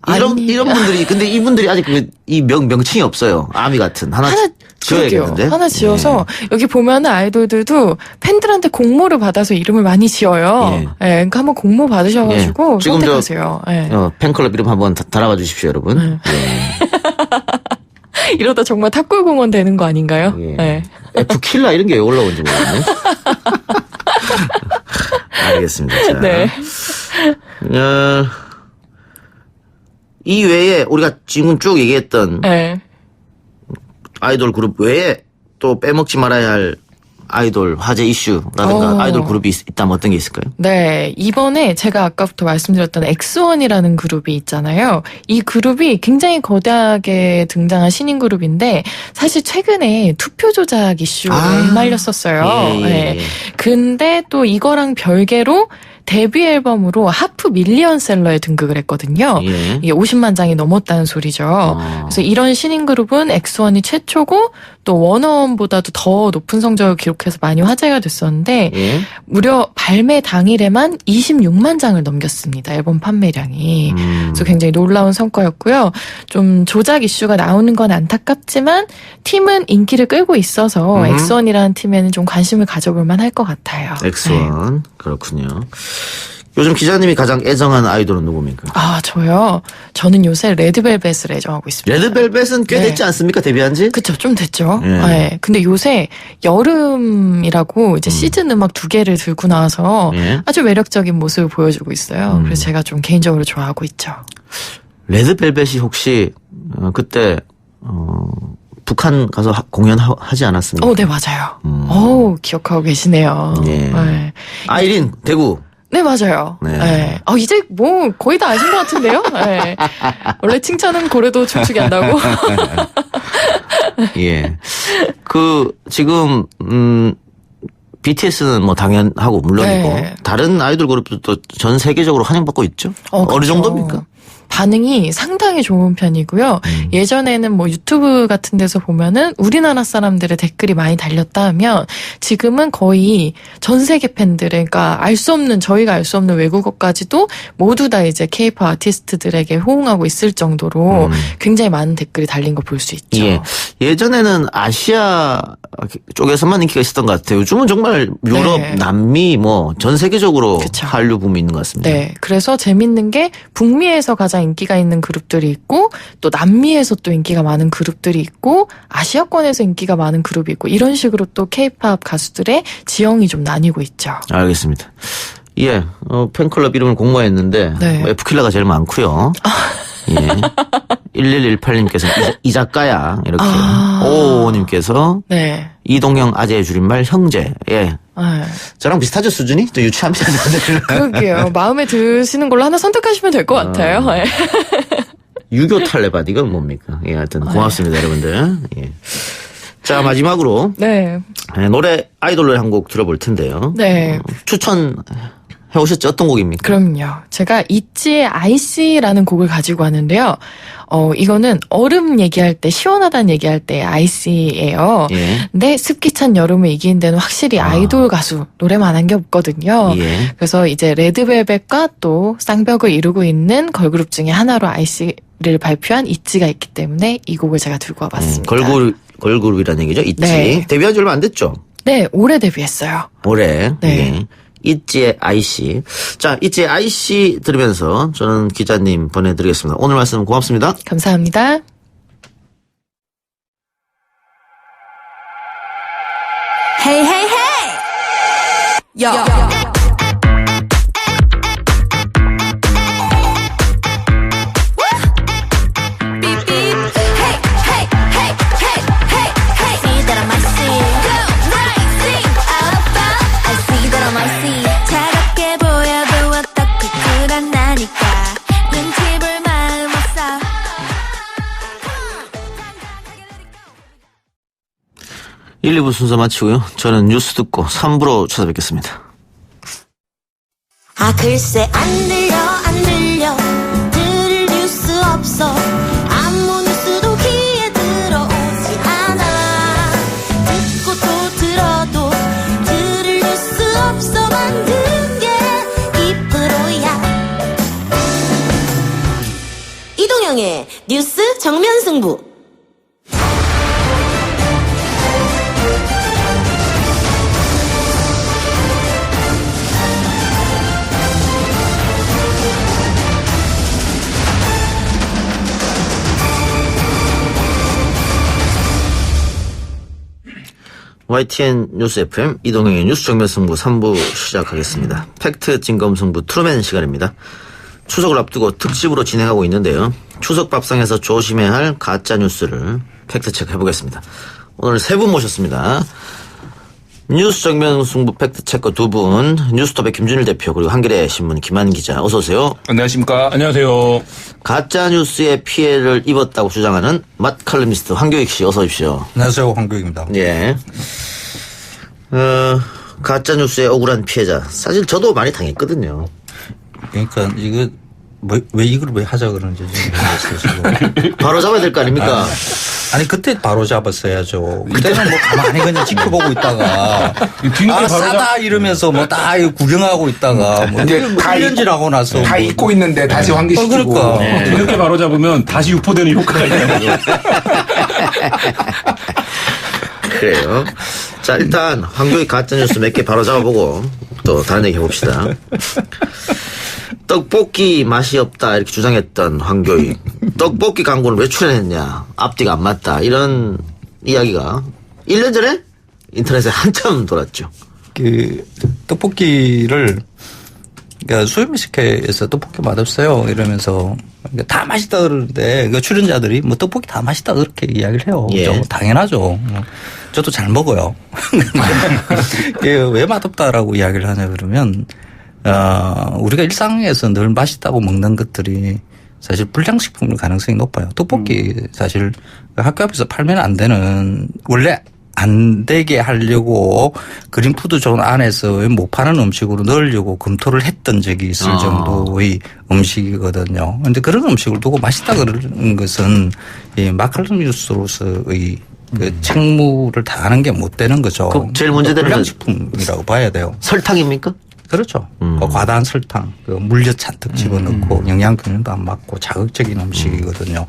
이런 분들이 근데 이분들이 아직 이 명칭이 없어요. 아미 같은 하나 지어야겠는데. 하나 지어서 여기 보면은 아이돌들도 팬들한테 공모를 받아서 이름을 많이 지어요. 예. 그러니까 한번 공모 받으셔가지고 지금 선택하세요. 예. 팬클럽 이름 한번 달아봐 주십시오, 여러분. 이러다 정말 탑골공원 되는 거 아닌가요? 예. 예. F킬라 이런 게 왜 올라온지 모르겠네. 알겠습니다. 자. 네. 이 외에 우리가 지금 쭉 얘기했던 예. 아이돌 그룹 외에 또 빼먹지 말아야 할 아이돌 화제 이슈라든가 아이돌 그룹이 있다면 어떤 게 있을까요? 네, 이번에 제가 아까부터 말씀드렸던 엑스원이라는 그룹이 있잖아요. 이 그룹이 굉장히 거대하게 등장한 신인 그룹인데 사실 최근에 투표 조작 이슈에 휘말렸었어요. 예. 근데 또 이거랑 별개로 데뷔 앨범으로 하프 밀리언셀러에 등극을 했거든요. 예. 이게 50만 장이 넘었다는 소리죠. 그래서 이런 신인 그룹은 엑스원이 최초고 또 원어원보다도 더 높은 성적을 기록해서 많이 화제가 됐었는데 예. 무려 발매 당일에만 26만 장을 넘겼습니다. 앨범 판매량이. 그래서 굉장히 놀라운 성과였고요. 좀 조작 이슈가 나오는 건 안타깝지만 팀은 인기를 끌고 있어서 엑스원이라는 팀에는 좀 관심을 가져볼 만할 것 같아요. 엑스원. 그렇군요. 요즘 기자님이 가장 애정하는 아이돌은 누굽니까? 아, 저요? 저는 요새 레드벨벳을 애정하고 있습니다. 레드벨벳은 꽤 네. 됐지 않습니까? 데뷔한 지? 그쵸, 좀 됐죠. 예. 네. 근데 요새 여름이라고 이제 시즌 음악 2개를 들고 나와서 예. 아주 매력적인 모습을 보여주고 있어요. 그래서 제가 좀 개인적으로 좋아하고 있죠. 레드벨벳이 혹시 그때 북한 가서 공연하지 않았습니까? 네, 맞아요. 기억하고 계시네요. 예. 네. 아이린 대구. 네, 맞아요. 네. 네. 이제 뭐 거의 다 아신 것 같은데요? 네. 원래 칭찬은 고래도 춤추게 한다고. 예. 지금 BTS는 뭐 당연하고 물론이고 네. 다른 아이돌 그룹도 전 세계적으로 환영받고 있죠. 어느 그렇죠. 정도입니까? 반응이 상당히 좋은 편이고요. 예전에는 뭐 유튜브 같은 데서 보면은 우리나라 사람들의 댓글이 많이 달렸다 하면 지금은 거의 전 세계 팬들, 그러니까 저희가 알 수 없는 외국어까지도 모두 다 이제 K-pop 아티스트들에게 호응하고 있을 정도로 굉장히 많은 댓글이 달린 거 볼 수 있죠. 예. 예전에는 아시아 쪽에서만 인기가 있었던 것 같아요. 요즘은 정말 유럽, 네. 남미 뭐 전 세계적으로 그쵸. 한류 붐이 있는 것 같습니다. 네. 그래서 재밌는 게 북미에서 가장 인기가 있는 그룹들이 있고 또 남미에서 또 인기가 많은 그룹들이 있고 아시아권에서 인기가 많은 그룹이 있고 이런 식으로 또 K-pop 가수들의 지형이 좀 나뉘고 있죠. 알겠습니다. 예. 팬클럽 이름을 공모했는데 네. 뭐 F킬러가 제일 많고요. 예. 1118님께서 이 작가야 이렇게 오님께서 네. 이동형 아재의 줄임말 형제. 예. 네. 저랑 비슷하죠 수준이? 또 유치합니다. 그러게요. 마음에 드시는 걸로 하나 선택하시면 될 것 같아요. 네. 유교 탈레반 이건 뭡니까? 예, 하여튼 고맙습니다, 여러분들. 예. 자, 마지막으로 네. 노래 아이돌 노래 한 곡 들어볼 텐데요. 네. 추천해 오셨죠? 어떤 곡입니까? 그럼요. 제가 있지의 IC라는 곡을 가지고 왔는데요. 이거는 얼음 얘기할 때, 시원하다는 얘기할 때 IC예요. 예. 근데 습기 찬 여름을 이기는 데는 확실히 아이돌 가수 노래만 한 게 없거든요. 예. 그래서 이제 레드벨벳과 또 쌍벽을 이루고 있는 걸그룹 중에 하나로 IC를 발표한 있지가 있기 때문에 이 곡을 제가 들고 와봤습니다. 걸그룹이라는 얘기죠? 있지. 네. 데뷔한 지 얼마 안 됐죠? 네, 올해 데뷔했어요. 올해. 네. 예. 있지의 IC. 자, 있지의 IC 들으면서 저는 기자님 보내드리겠습니다. 오늘 말씀 고맙습니다. 감사합니다. Hey, hey, hey! Yo. Beep, beep. Hey, hey, hey, hey, hey, hey. See that I might see. Go, rising above. I see that I might see. 차갑게 보여도 어떻게 쿨하나니까. 눈치 볼 마음 없어. 1, 2부 순서 마치고요. 저는 뉴스 듣고 3부로 찾아뵙겠습니다. 아 글쎄 안 들려 들을 뉴스 없어 아무 뉴스도 귀에 들어오지 않아 듣고 또 들어도 들을 뉴스 없어 만든 게 이 프로야 이동영의 뉴스 정면 승부. YTN 뉴스 FM 이동영의 뉴스 정면 승부 3부 시작하겠습니다. 팩트 진검 승부 트루맨 시간입니다. 추석을 앞두고 특집으로 진행하고 있는데요. 추석 밥상에서 조심해야 할 가짜 뉴스를 팩트 체크 해보겠습니다. 오늘 세 분 모셨습니다. 뉴스 정면 승부 팩트 체크 두 분, 뉴스톱의 김준일 대표 그리고 한겨레 신문 김한 기자 어서 오세요. 안녕하십니까. 안녕하세요. 가짜 뉴스의 피해를 입었다고 주장하는 맛 칼럼니스트 황교익 씨 어서 오십시오. 안녕하세요. 황교익입니다. 예. 가짜 뉴스의 억울한 피해자. 사실 저도 많이 당했거든요. 그러니까 이거 왜 이걸 왜 하자 그러는지 모르겠어요. 지금. 바로 잡아야 될 거 아닙니까? 아니 그때 바로 잡았어야죠. 그때는 뭐 가만히 그냥 지켜보고 있다가 뒤늦게 싸다 이러면서 뭐 다 구경하고 있다가 뭐 이제 다 1년질 하고 나서 다 뭐 잊고 있는데 다시 환기시키고. 그러니까. 뒤늦게 바로 잡으면 다시 유포되는 효과가 있는 거죠. 그래요. 자, 일단 황교익 가짜뉴스 몇 개 바로 잡아보고 또 다른 얘기 해봅시다. 떡볶이 맛이 없다 이렇게 주장했던 황교익. 떡볶이 광고는 왜 출연했냐. 앞뒤가 안 맞다. 이런 이야기가 1년 전에 인터넷에 한참 돌았죠. 그 떡볶이를 그러니까 수요미식회에서 떡볶이 맛없어요 이러면서 그러니까 다 맛있다 그러는데 그 출연자들이 뭐 떡볶이 다 맛있다 그렇게 이야기를 해요. 예. 그죠? 당연하죠. 저도 잘 먹어요. 왜 맛없다라고 이야기를 하냐 그러면 우리가 일상에서 늘 맛있다고 먹는 것들이 사실 불량식품일 가능성이 높아요. 떡볶이 사실 학교 앞에서 팔면 안 되는 원래 안 되게 하려고 그린푸드존 안에서 못 파는 음식으로 넣으려고 검토를 했던 적이 있을 정도의 음식이거든요. 그런데 그런 음식을 두고 맛있다 그러는 것은 이 마칼루니우스로서의 그 책무를 다하는 게 못 되는 거죠. 그 제일 문제되는 불량식품이라고 봐야 돼요. 설탕입니까? 그렇죠. 그 과다한 설탕, 그 물엿 잔뜩 집어넣고 영양균도 안 맞고 자극적인 음식이거든요.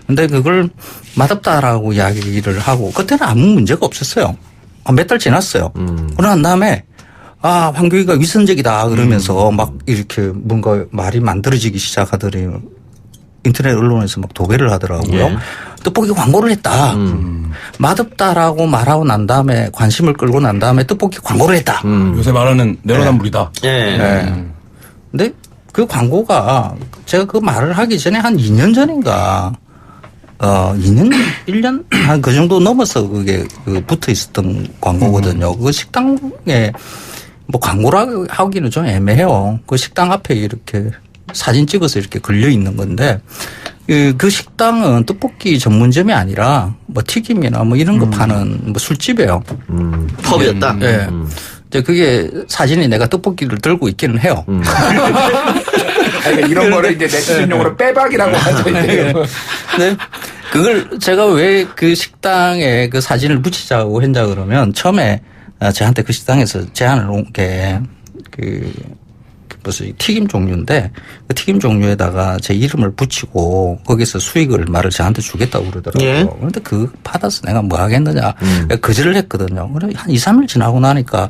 근데 그걸 맛없다라고 이야기를 하고 그때는 아무 문제가 없었어요. 몇 달 지났어요. 그러고 난 다음에 황교익이가 위선적이다 그러면서 막 이렇게 뭔가 말이 만들어지기 시작하더니 인터넷 언론에서 막 도배를 하더라고요. 예. 떡볶이 광고를 했다. 맛없다라고 말하고 난 다음에 관심을 끌고 난 다음에 떡볶이 광고를 했다. 요새 말하는 내로남불이다. 예. 네. 근데 그 광고가 제가 그 말을 하기 전에 한 2년 전인가 2년 1년 한 그 정도 넘어서 그게 붙어 있었던 광고거든요. 그 식당에 뭐 광고를 하기는 좀 애매해요. 그 식당 앞에 이렇게 사진 찍어서 이렇게 걸려 있는 건데 그 식당은 떡볶이 전문점이 아니라 뭐 튀김이나 뭐 이런 거 파는 뭐 술집이에요. 펍이었다. 네. 근데 그게 사진이 내가 떡볶이를 들고 있기는 해요. 그러니까 이런 거를 이제 네티즌용으로 빼박이라고 하죠. 네. 그걸 제가 왜 그 식당에 그 사진을 붙이자고 했냐 그러면 처음에 저한테 그 식당에서 제안을 온 게 무슨 튀김 종류인데 그 튀김 종류에다가 제 이름을 붙이고 거기서 수익을 말을 저한테 주겠다고 그러더라고요. 예. 그런데 그거 받아서 내가 뭐 하겠느냐. 거절을 했거든요. 그래 한 2, 3일 지나고 나니까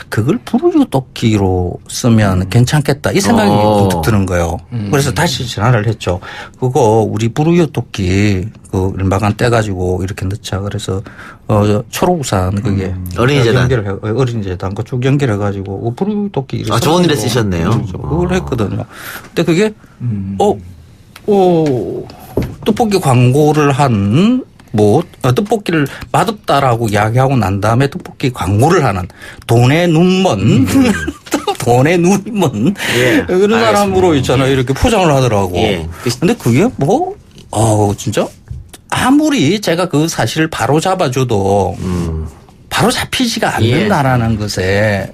그걸 부르유토끼로 쓰면 괜찮겠다 이 생각이 문득 드는 거예요. 그래서 다시 전화를 했죠. 그거 우리 부르유토끼 그 얼마간 떼가지고 이렇게 넣자. 그래서 초록우산 그게 어린이재단. 어린이재단 그 쭉 연결해가지고 부르유토끼 좋은 일에 쓰셨네요. 그걸 했거든요. 근데 그게 떡볶이 광고를 한 떡볶이를 맛없다라고 이야기하고 난 다음에 떡볶이 광고를 하는 돈의 눈먼 돈의 눈이 먼 그런 사람으로 있잖아요. 이렇게 포장을 하더라고. 예. 근데 그게 진짜 아무리 제가 그 사실을 바로 잡아줘도 바로 잡히지가 않는다라는 것에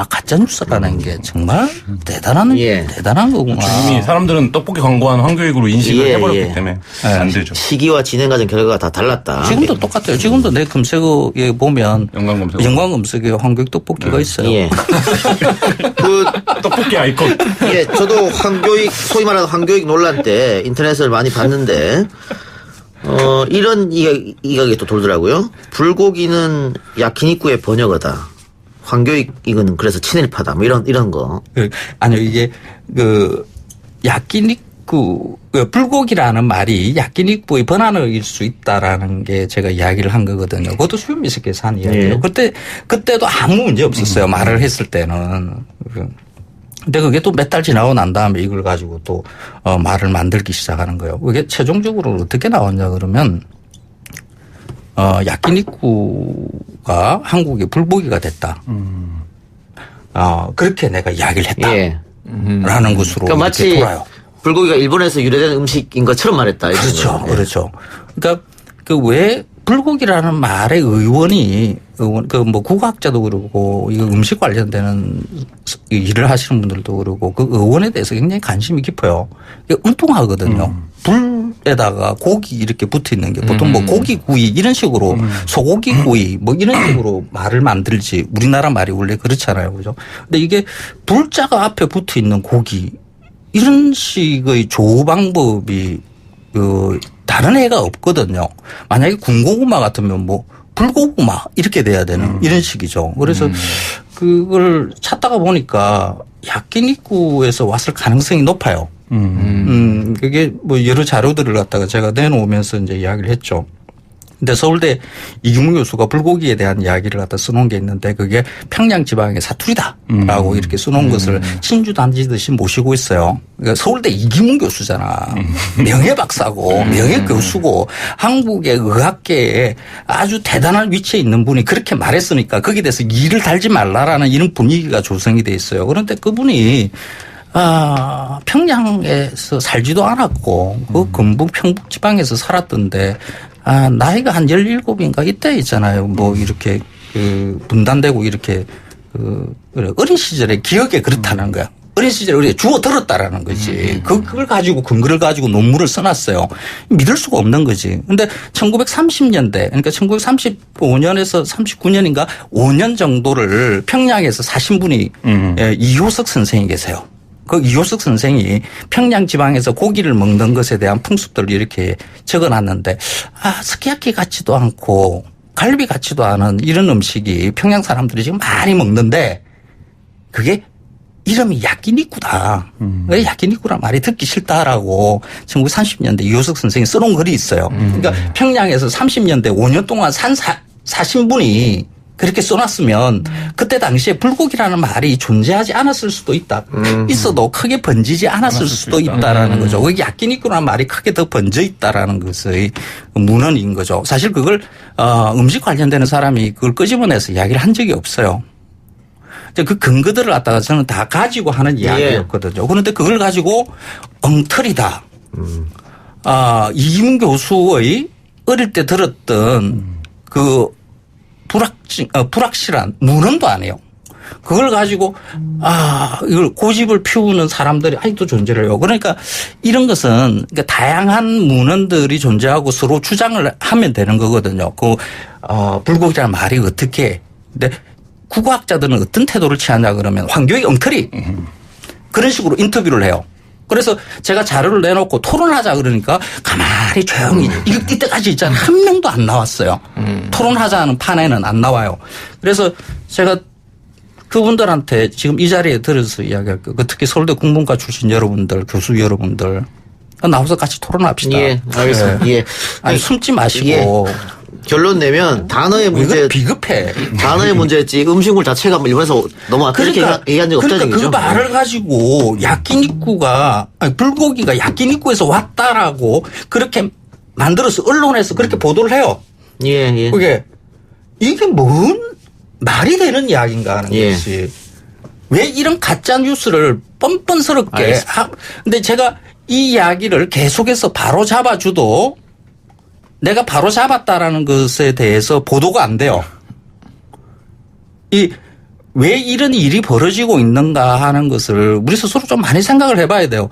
가짜뉴스라는 게 정말 대단한 거구나. 이미 사람들은 떡볶이 광고한 황교익으로 인식을 해버렸기 때문에 안 되죠. 시기와 진행 과정 결과가 다 달랐다. 지금도 똑같아요. 지금도 내 검색어에 보면 연관 검색에 황교익 떡볶이가 있어요. 예. 떡볶이 아이콘. 예, 저도 소위 말하는 황교익 논란 때 인터넷을 많이 봤는데 이런 이야기 또 돌더라고요. 불고기는 야키니쿠의 번역어다. 황교익 이거는 그래서 친일파다. 뭐 이런 거. 아니요, 이게 야끼니쿠 불고기라는 말이 야끼니쿠의 번안어일 수 있다라는 게 제가 이야기를 한 거거든요. 그것도 수요미식에서 한 이야기예요. 그때도 아무 문제 없었어요. 말을 했을 때는. 근데 그게 또 몇 달 지나고 난 다음에 이걸 가지고 또 말을 만들기 시작하는 거예요. 그게 최종적으로 어떻게 나왔냐 그러면 야끼니쿠가 한국의 불고기가 됐다. 그렇게 내가 이야기를 했다. 라는 것으로 그러니까 마치 돌아요. 불고기가 일본에서 유래된 음식인 것처럼 말했다. 그렇죠. 그렇죠. 그러니까 왜 불고기라는 말의 의원이 의원, 국악자도 그러고, 이거 음식 관련되는 일을 하시는 분들도 그러고, 그 의원에 대해서 굉장히 관심이 깊어요. 이게 엉뚱하거든요. 불에다가 고기 이렇게 붙어 있는 게 보통 뭐 고기 구이 이런 식으로 소고기 구이 뭐 이런 식으로 말을 만들지 우리나라 말이 원래 그렇잖아요. 그죠? 근데 이게 불자가 앞에 붙어 있는 고기 이런 식의 조우 방법이 다른 애가 없거든요. 만약에 군고구마 같으면 뭐 불고구마 이렇게 돼야 되는 이런 식이죠. 그래서 그걸 찾다가 보니까 야끼니쿠에서 왔을 가능성이 높아요. 그게 뭐 여러 자료들을 갖다가 제가 내놓으면서 이제 이야기를 했죠. 근데 서울대 이규문 교수가 불고기에 대한 이야기를 갖다 써놓은 게 있는데 그게 평양 지방의 사투리다라고 이렇게 써놓은 것을 신주 단지듯이 모시고 있어요. 그러니까 서울대 이규문 교수잖아. 명예 박사고 명예 교수고 한국의 의학계에 아주 대단한 위치에 있는 분이 그렇게 말했으니까 거기에 대해서 이를 달지 말라라는 이런 분위기가 조성이 돼 있어요. 그런데 그분이 평양에서 살지도 않았고 그 경북 평북 지방에서 살았던데 나이가 한 17인가 이때 있잖아요. 뭐 이렇게 분단되고 이렇게 어린 시절의 기억에 그렇다는 거야. 어린 시절에 우리가 주워 들었다라는 거지. 그걸 가지고 근거를 가지고 논문을 써놨어요. 믿을 수가 없는 거지. 근데 1930년대 그러니까 1935년에서 39년인가 5년 정도를 평양에서 사신 분이 이효석 선생이 계세요. 그 이효석 선생이 평양 지방에서 고기를 먹는 것에 대한 풍습들을 이렇게 적어놨는데 스키야키 같지도 않고 갈비 같지도 않은 이런 음식이 평양 사람들이 지금 많이 먹는데 그게 이름이 야끼니쿠다. 야끼니쿠란 말이 듣기 싫다라고 1930년대 이효석 선생이 써놓은 글이 있어요. 그러니까 평양에서 30년대 5년 동안 사신 분이 그렇게 써놨으면 그때 당시에 불고기라는 말이 존재하지 않았을 수도 있다. 있어도 크게 번지지 않았을 수도 있다라는 거죠. 그 야끼니쿠라는 말이 크게 더 번져 있다라는 것의 문헌인 거죠. 사실 그걸 음식 관련되는 사람이 그걸 끄집어내서 이야기를 한 적이 없어요. 그 근거들을 갖다가 저는 다 가지고 하는 이야기였거든요. 그런데 그걸 가지고 엉터리다. 이기문 교수의 어릴 때 들었던 그 불확실한 문헌도 아니에요. 그걸 가지고 이걸 고집을 피우는 사람들이 아직도 존재를 해요. 그러니까 이런 것은 그러니까 다양한 문헌들이 존재하고 서로 주장을 하면 되는 거거든요. 불고기라는 말이 어떻게 근데 국어학자들은 어떤 태도를 취하냐 그러면 황교익 엉터리 그런 식으로 인터뷰를 해요. 그래서 제가 자료를 내놓고 토론하자 그러니까 가만히 조용히 이때까지 있잖아요. 한 명도 안 나왔어요. 토론하자는 판에는 안 나와요. 그래서 제가 그분들한테 지금 이 자리에 들어서 이야기할 거 특히 서울대 국문과 출신 여러분들 교수 여러분들 나와서 같이 토론합시다. 예, 알겠습니다. 예. 아니 숨지 마시고. 결론 내면 단어의 문제 비급해. 단어의 문제였지 음식물 자체가 일본에서 너무 그렇게 얘기한 적 없다는 얘기죠. 그 말을 가지고 야끼니쿠가 불고기가 야끼니쿠에서 왔다라고 그렇게 만들어서 언론에서 그렇게 보도를 해요. 예. 그게 이게 뭔 말이 되는 이야기인가 하는 것이 왜 이런 가짜 뉴스를 뻔뻔스럽게 근데 제가 이 이야기를 계속해서 바로 잡아줘도 내가 바로 잡았다라는 것에 대해서 보도가 안 돼요. 왜 이런 일이 벌어지고 있는가 하는 것을 우리 스스로 좀 많이 생각을 해봐야 돼요.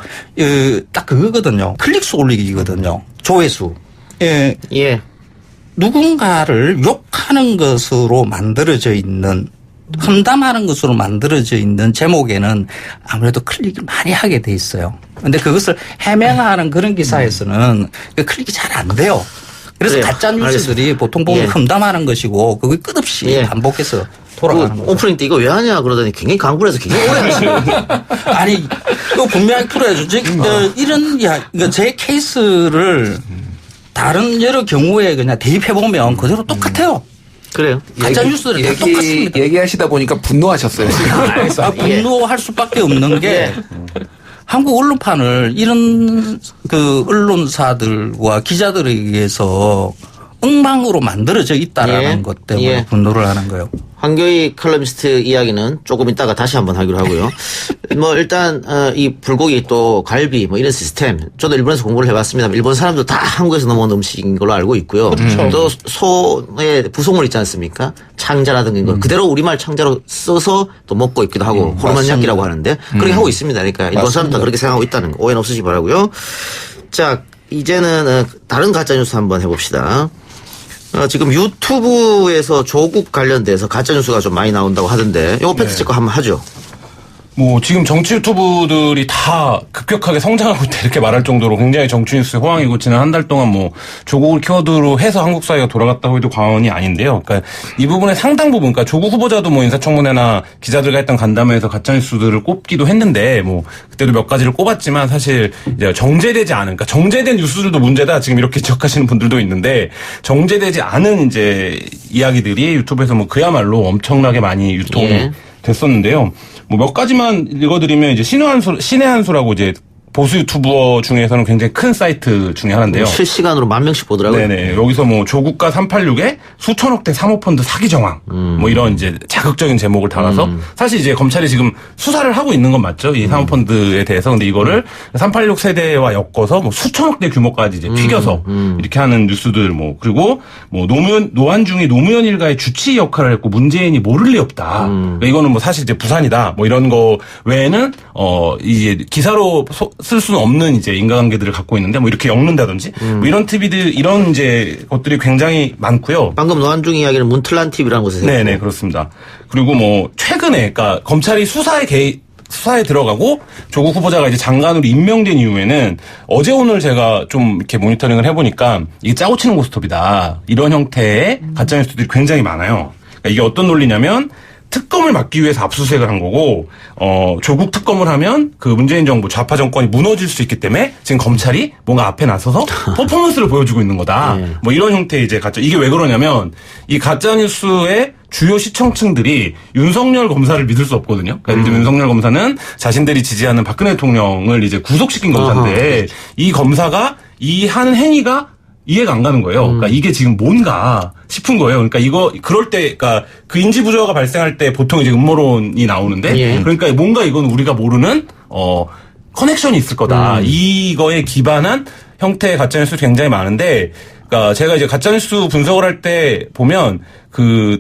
딱 그거거든요. 클릭수 올리기거든요. 조회수. 예. 누군가를 욕하는 것으로 만들어져 있는 험담하는 것으로 만들어져 있는 제목에는 아무래도 클릭을 많이 하게 돼 있어요. 그런데 그것을 해명하는 그런 기사에서는 클릭이 잘 안 돼요. 그래서 가짜 뉴스들이 보통 보면 험담하는 것이고 그게 끝없이 반복해서 돌아가는 거죠. 오프닝 때 이거 왜 하냐 그러더니 굉장히 강구해서 굉장히 오래 하시네요. 아니 이거 분명히 풀어야죠. 이런 그러니까 제 케이스를 다른 여러 경우에 그냥 대입해 보면 그대로 똑같아요. 그래요. 가짜 뉴스들은 다 똑같습니다. 얘기하시다 보니까 분노하셨어요. 분노할 수밖에 없는 게 한국 언론판을 이런 그 언론사들과 기자들에 의해서 엉망으로 만들어져 있다라는 예. 것 때문에 예. 분노를 하는 거예요. 황교익 칼럼니스트 이야기는 조금 이따가 다시 한번 하기로 하고요. 뭐 일단 이 불고기 또 갈비 뭐 이런 시스템 저도 일본에서 공부를 해봤습니다만 일본 사람도 다 한국에서 넘어온 음식인 걸로 알고 있고요. 또 소의 부속물 있지 않습니까? 창자라든가 이거 그대로 우리말 창자로 써서 또 먹고 있기도 하고 호르만야끼라고 하는데 그렇게 하고 있습니다. 그러니까 일본 사람도 그렇게 생각하고 있다는 거 오해는 없으시기 바라고요. 자 이제는 다른 가짜뉴스 한번 해봅시다. 지금 유튜브에서 조국 관련돼서 가짜뉴스가 좀 많이 나온다고 하던데 이거 팩트체크 한번 하죠. 뭐 지금 정치 유튜브들이 다 급격하게 성장하고 있다 이렇게 말할 정도로 굉장히 정치 뉴스의 호황이고 지난 한 달 동안 뭐 조국을 키워드로 해서 한국 사회가 돌아갔다고 해도 과언이 아닌데요. 그러니까 이 부분의 상당 부분, 그러니까 조국 후보자도 뭐 인사청문회나 기자들과 했던 간담회에서 가짜 뉴스들을 꼽기도 했는데 뭐 그때도 몇 가지를 꼽았지만 사실 이제 정제되지 않은, 그러니까 정제된 뉴스들도 문제다 지금 이렇게 지적하시는 분들도 있는데 정제되지 않은 이제 이야기들이 유튜브에서 뭐 그야말로 엄청나게 많이 유통이 됐었는데요. 뭐 몇 가지만 읽어드리면 이제 신의 한수라고 이제 보수 유튜버 중에서는 굉장히 큰 사이트 중에 하나인데요. 실시간으로 10,000명씩 보더라고요. 네네. 여기서 뭐 조국가 386에 수천억대 사모펀드 사기 정황. 뭐 이런 이제 자극적인 제목을 달아서 사실 이제 검찰이 지금 수사를 하고 있는 건 맞죠. 이 사모펀드에 대해서. 근데 이거를 386 세대와 엮어서 뭐 수천억대 규모까지 이제 튀겨서 이렇게 하는 뉴스들 뭐 그리고 뭐 노안중이 노무현 일가의 주치 역할을 했고 문재인이 모를 리 없다. 그러니까 이거는 뭐 사실 이제 부산이다. 뭐 이런 거 외에는 이제 기사로 쓸 수는 없는 이제 인과관계들을 갖고 있는데 뭐 이렇게 엮는다든지 뭐 이런 TV들 이런 이제 것들이 굉장히 많고요. 방금 노안중 이야기는 문틀란 TV라는 곳에서 네네 그렇습니다. 그리고 뭐 최근에 그러니까 검찰이 수사에 들어가고 조국 후보자가 이제 장관으로 임명된 이후에는 어제 오늘 제가 좀 이렇게 모니터링을 해보니까 이게 짜고 치는 고스톱이다 이런 형태의 가짜뉴스들이 굉장히 많아요. 그러니까 이게 어떤 논리냐면 특검을 막기 위해서 압수수색을 한 거고, 조국 특검을 하면 그 문재인 정부 좌파 정권이 무너질 수 있기 때문에 지금 검찰이 뭔가 앞에 나서서 퍼포먼스를 보여주고 있는 거다. 뭐 이런 형태의 이제 이게 왜 그러냐면 이 가짜뉴스의 주요 시청층들이 윤석열 검사를 믿을 수 없거든요. 그러니까 예를 들면 윤석열 검사는 자신들이 지지하는 박근혜 대통령을 이제 구속시킨 검사인데 이 검사가 이 하는 행위가 이해가 안 가는 거예요. 그러니까 이게 지금 뭔가 싶은 거예요. 그러니까 그럴 때, 그러니까 그 인지 부조화가 발생할 때 보통 이제 음모론이 나오는데, 그러니까 뭔가 이건 우리가 모르는, 커넥션이 있을 거다. 이거에 기반한 형태의 가짜뉴스 굉장히 많은데, 그러니까 제가 이제 가짜뉴스 분석을 할 때 보면,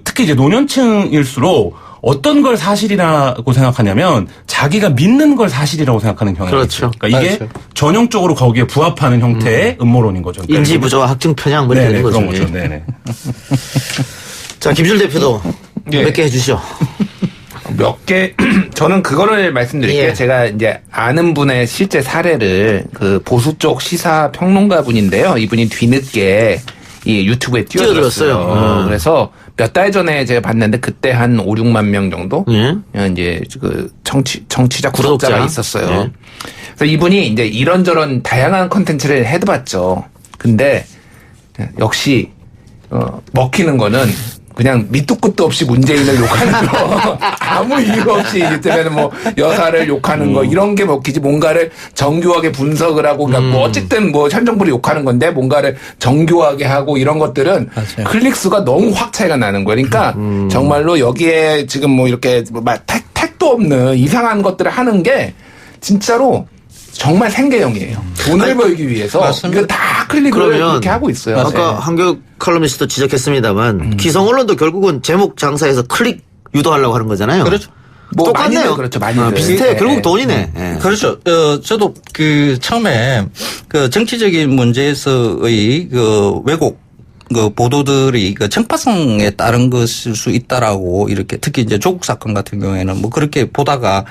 특히 이제 노년층일수록 어떤 걸 사실이라고 생각하냐면 자기가 믿는 걸 사실이라고 생각하는 경향이 그렇죠. 있어요. 그러니까 이게 전형적으로 거기에 부합하는 형태의 음모론인 거죠. 그러니까 인지 부조화 학증 편향 뭐 이렇게 되는 거죠. 그런 거죠. 네네. 자 김실 대표도 몇 개 해주시죠. 몇 개, 저는 그거를 말씀드릴게요. 예. 제가 이제 아는 분의 실제 사례를 그 보수 쪽 시사 평론가 분인데요. 이분이 뒤늦게 이 유튜브에 띄워들었어요. 그래서 몇 달 전에 제가 봤는데 그때 한 5, 6만 명 정도 이제 그 정치자 구독자가 있었어요. 그래서 이분이 이제 이런저런 다양한 컨텐츠를 해봤죠. 근데 역시 먹히는 거는 그냥 밑도 끝도 없이 문재인을 욕하는 거. 아무 이유 없이 이때면 뭐 여사를 욕하는 거 이런 게 먹히지 뭔가를 정교하게 분석을 하고 그러니까 뭐 어쨌든 뭐 현 정부를 욕하는 건데 뭔가를 정교하게 하고 이런 것들은 맞아요. 클릭 수가 너무 확 차이가 나는 거예요. 그러니까 정말로 여기에 지금 뭐 이렇게 택도 없는 이상한 것들을 하는 게 진짜로 정말 생계형이에요. 돈을 벌기 위해서 맞습니다. 이거 다 클릭을 그러면 그렇게 하고 있어요. 아까 한교육 칼럼니스트도 지적했습니다만 기성 언론도 결국은 제목 장사해서 클릭 유도하려고 하는 거잖아요. 그렇죠. 뭐 똑같네요. 많이들 그렇죠. 많이들. 비슷해. 예, 결국 예. 돈이네. 예. 그렇죠. 저도 처음에 정치적인 문제에서의 왜곡, 보도들이 정파성에 따른 것일 수 있다라고 이렇게 특히 이제 조국 사건 같은 경우에는 뭐 그렇게 보다가